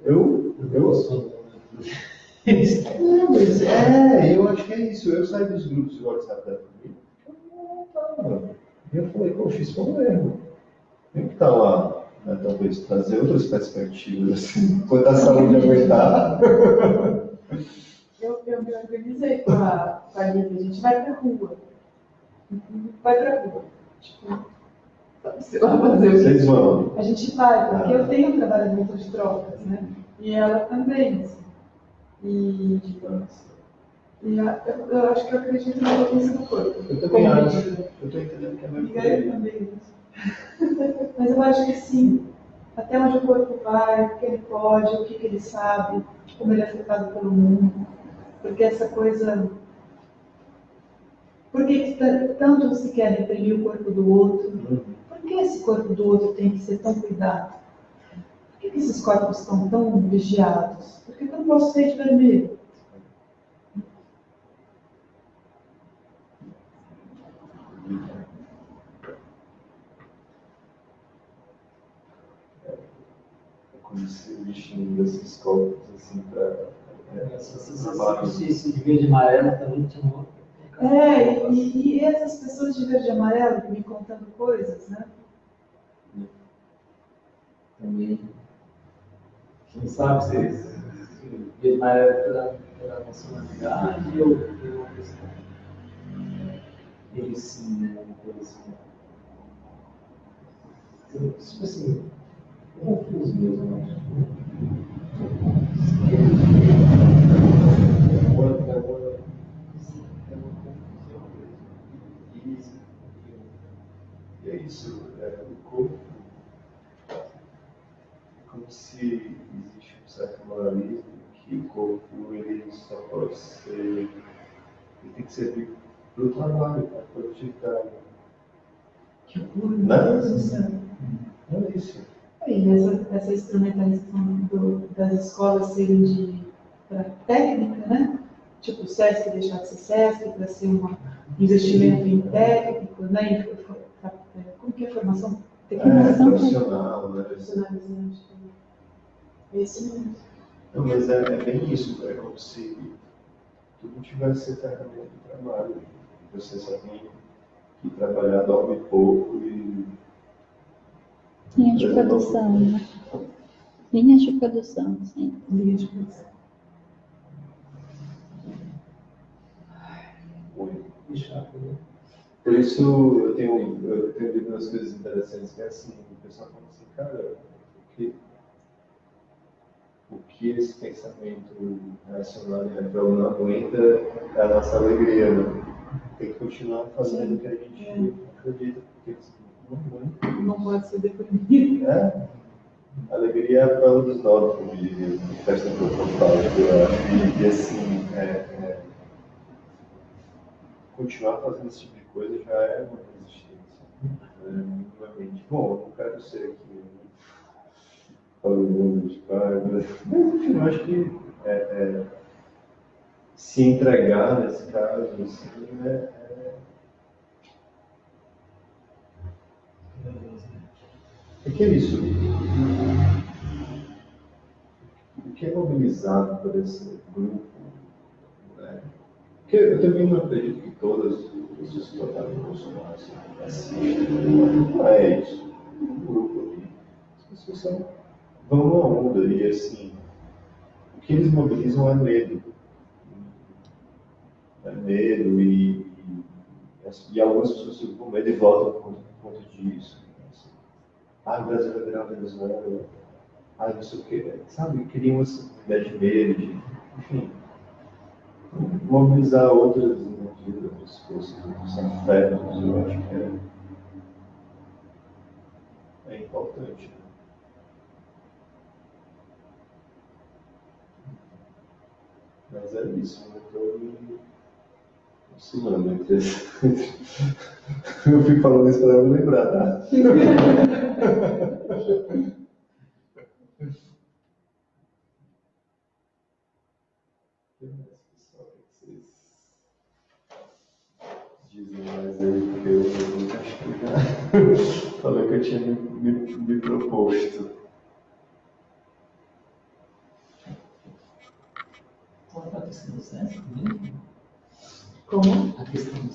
não, mas eu acho que é isso. Eu saio dos grupos de WhatsApp da família, eu não estava. E eu falei, poxa, isso foi um erro. Tem que estar lá, né, talvez trazer outras perspectivas, assim, quanto a saúde aguentar. Eu me organizei com a Lívia, a gente vai pra rua. Vai pra rua. Tipo, sei lá fazer o quê? Vocês vão. A gente vai, porque eu tenho um trabalhamento de trocas, né? E ela também, assim. E eu acho que eu acredito na potência do corpo. Eu também acho. Eu estou entendendo que é muito eu também. Mas eu acho que sim. Até onde o corpo vai, o que ele pode, o que ele sabe, como ele é afetado pelo mundo. Porque essa coisa... Por que tanto se quer reprimir o corpo do outro? Por que esse corpo do outro tem que ser tão cuidado? Por que esses corpos estão tão vigiados? Por que eu não posso ser de vermelho? Como se distingue esses corpos assim para Se de verde e amarelo também tinha um outro. E essas pessoas de verde e amarelo me contando coisas, né? Também. Quem sabe se verde e amarelo pela nacionalidade ou pela questão. Ele sim, né? Uma coisa assim. Tipo assim, confuso mesmo, eu acho. E é isso, o corpo, como se existe um certo moralismo que o corpo ele só pode ser, ele tem que servir para o trabalho, para a produtividade. Que loucura, Não é isso. E essa instrumentalização das escolas serem para técnica, né? Tipo, o SESC deixar de ser SESC, para ser um investimento em técnico, né? Como que é a formação? Profissional, né? Profissionalizante. É isso mesmo. Não, mas é bem isso, é como se tudo tivesse eternamente de trabalho. Você só tem que trabalhar, dorme pouco e... Linha de produção, né? Linha de produção, sim. Linha de produção. Por isso eu tenho lido umas coisas interessantes que é assim, o pessoal fala assim, cara, o que esse pensamento racional e natural não aguenta é a nossa alegria, né? Tem que continuar fazendo o que a gente acredita, porque não aguenta. Não pode ser deprimido. A alegria é a prova dos 9, como dizia a festa proposital, eu acho. E assim, continuar fazendo esse tipo de coisa já é uma resistência. Minimamente. Bom, eu não quero ser aqui falando de pai, mas eu acho que se entregar nesse caso, assim, o que é isso? O que é mobilizado por esse grupo? Né? Porque eu também não acredito que todas as pessoas que votaram no Bolsonaro assistem. Não é isso. Um grupo ali. As pessoas vão numa onda e assim, o que eles mobilizam é medo. É medo e algumas pessoas ficam com medo e votam por conta disso. Assim. O Brasil vai virar Venezuela. Não sei o que. Sabe, criam essa ideia de medo, enfim. Mobilizar outras energias, outras forças, outros afetos, eu acho que é importante. Mas é isso, eu estou me oscilando entre eu fico falando isso para eu lembrar, tá? câmeras, pessoal, o que vocês Dizem mais aí, porque eu nunca explicar. Falei que eu tinha me proposto. Qual é a questão do sexo mesmo? Como? A questão do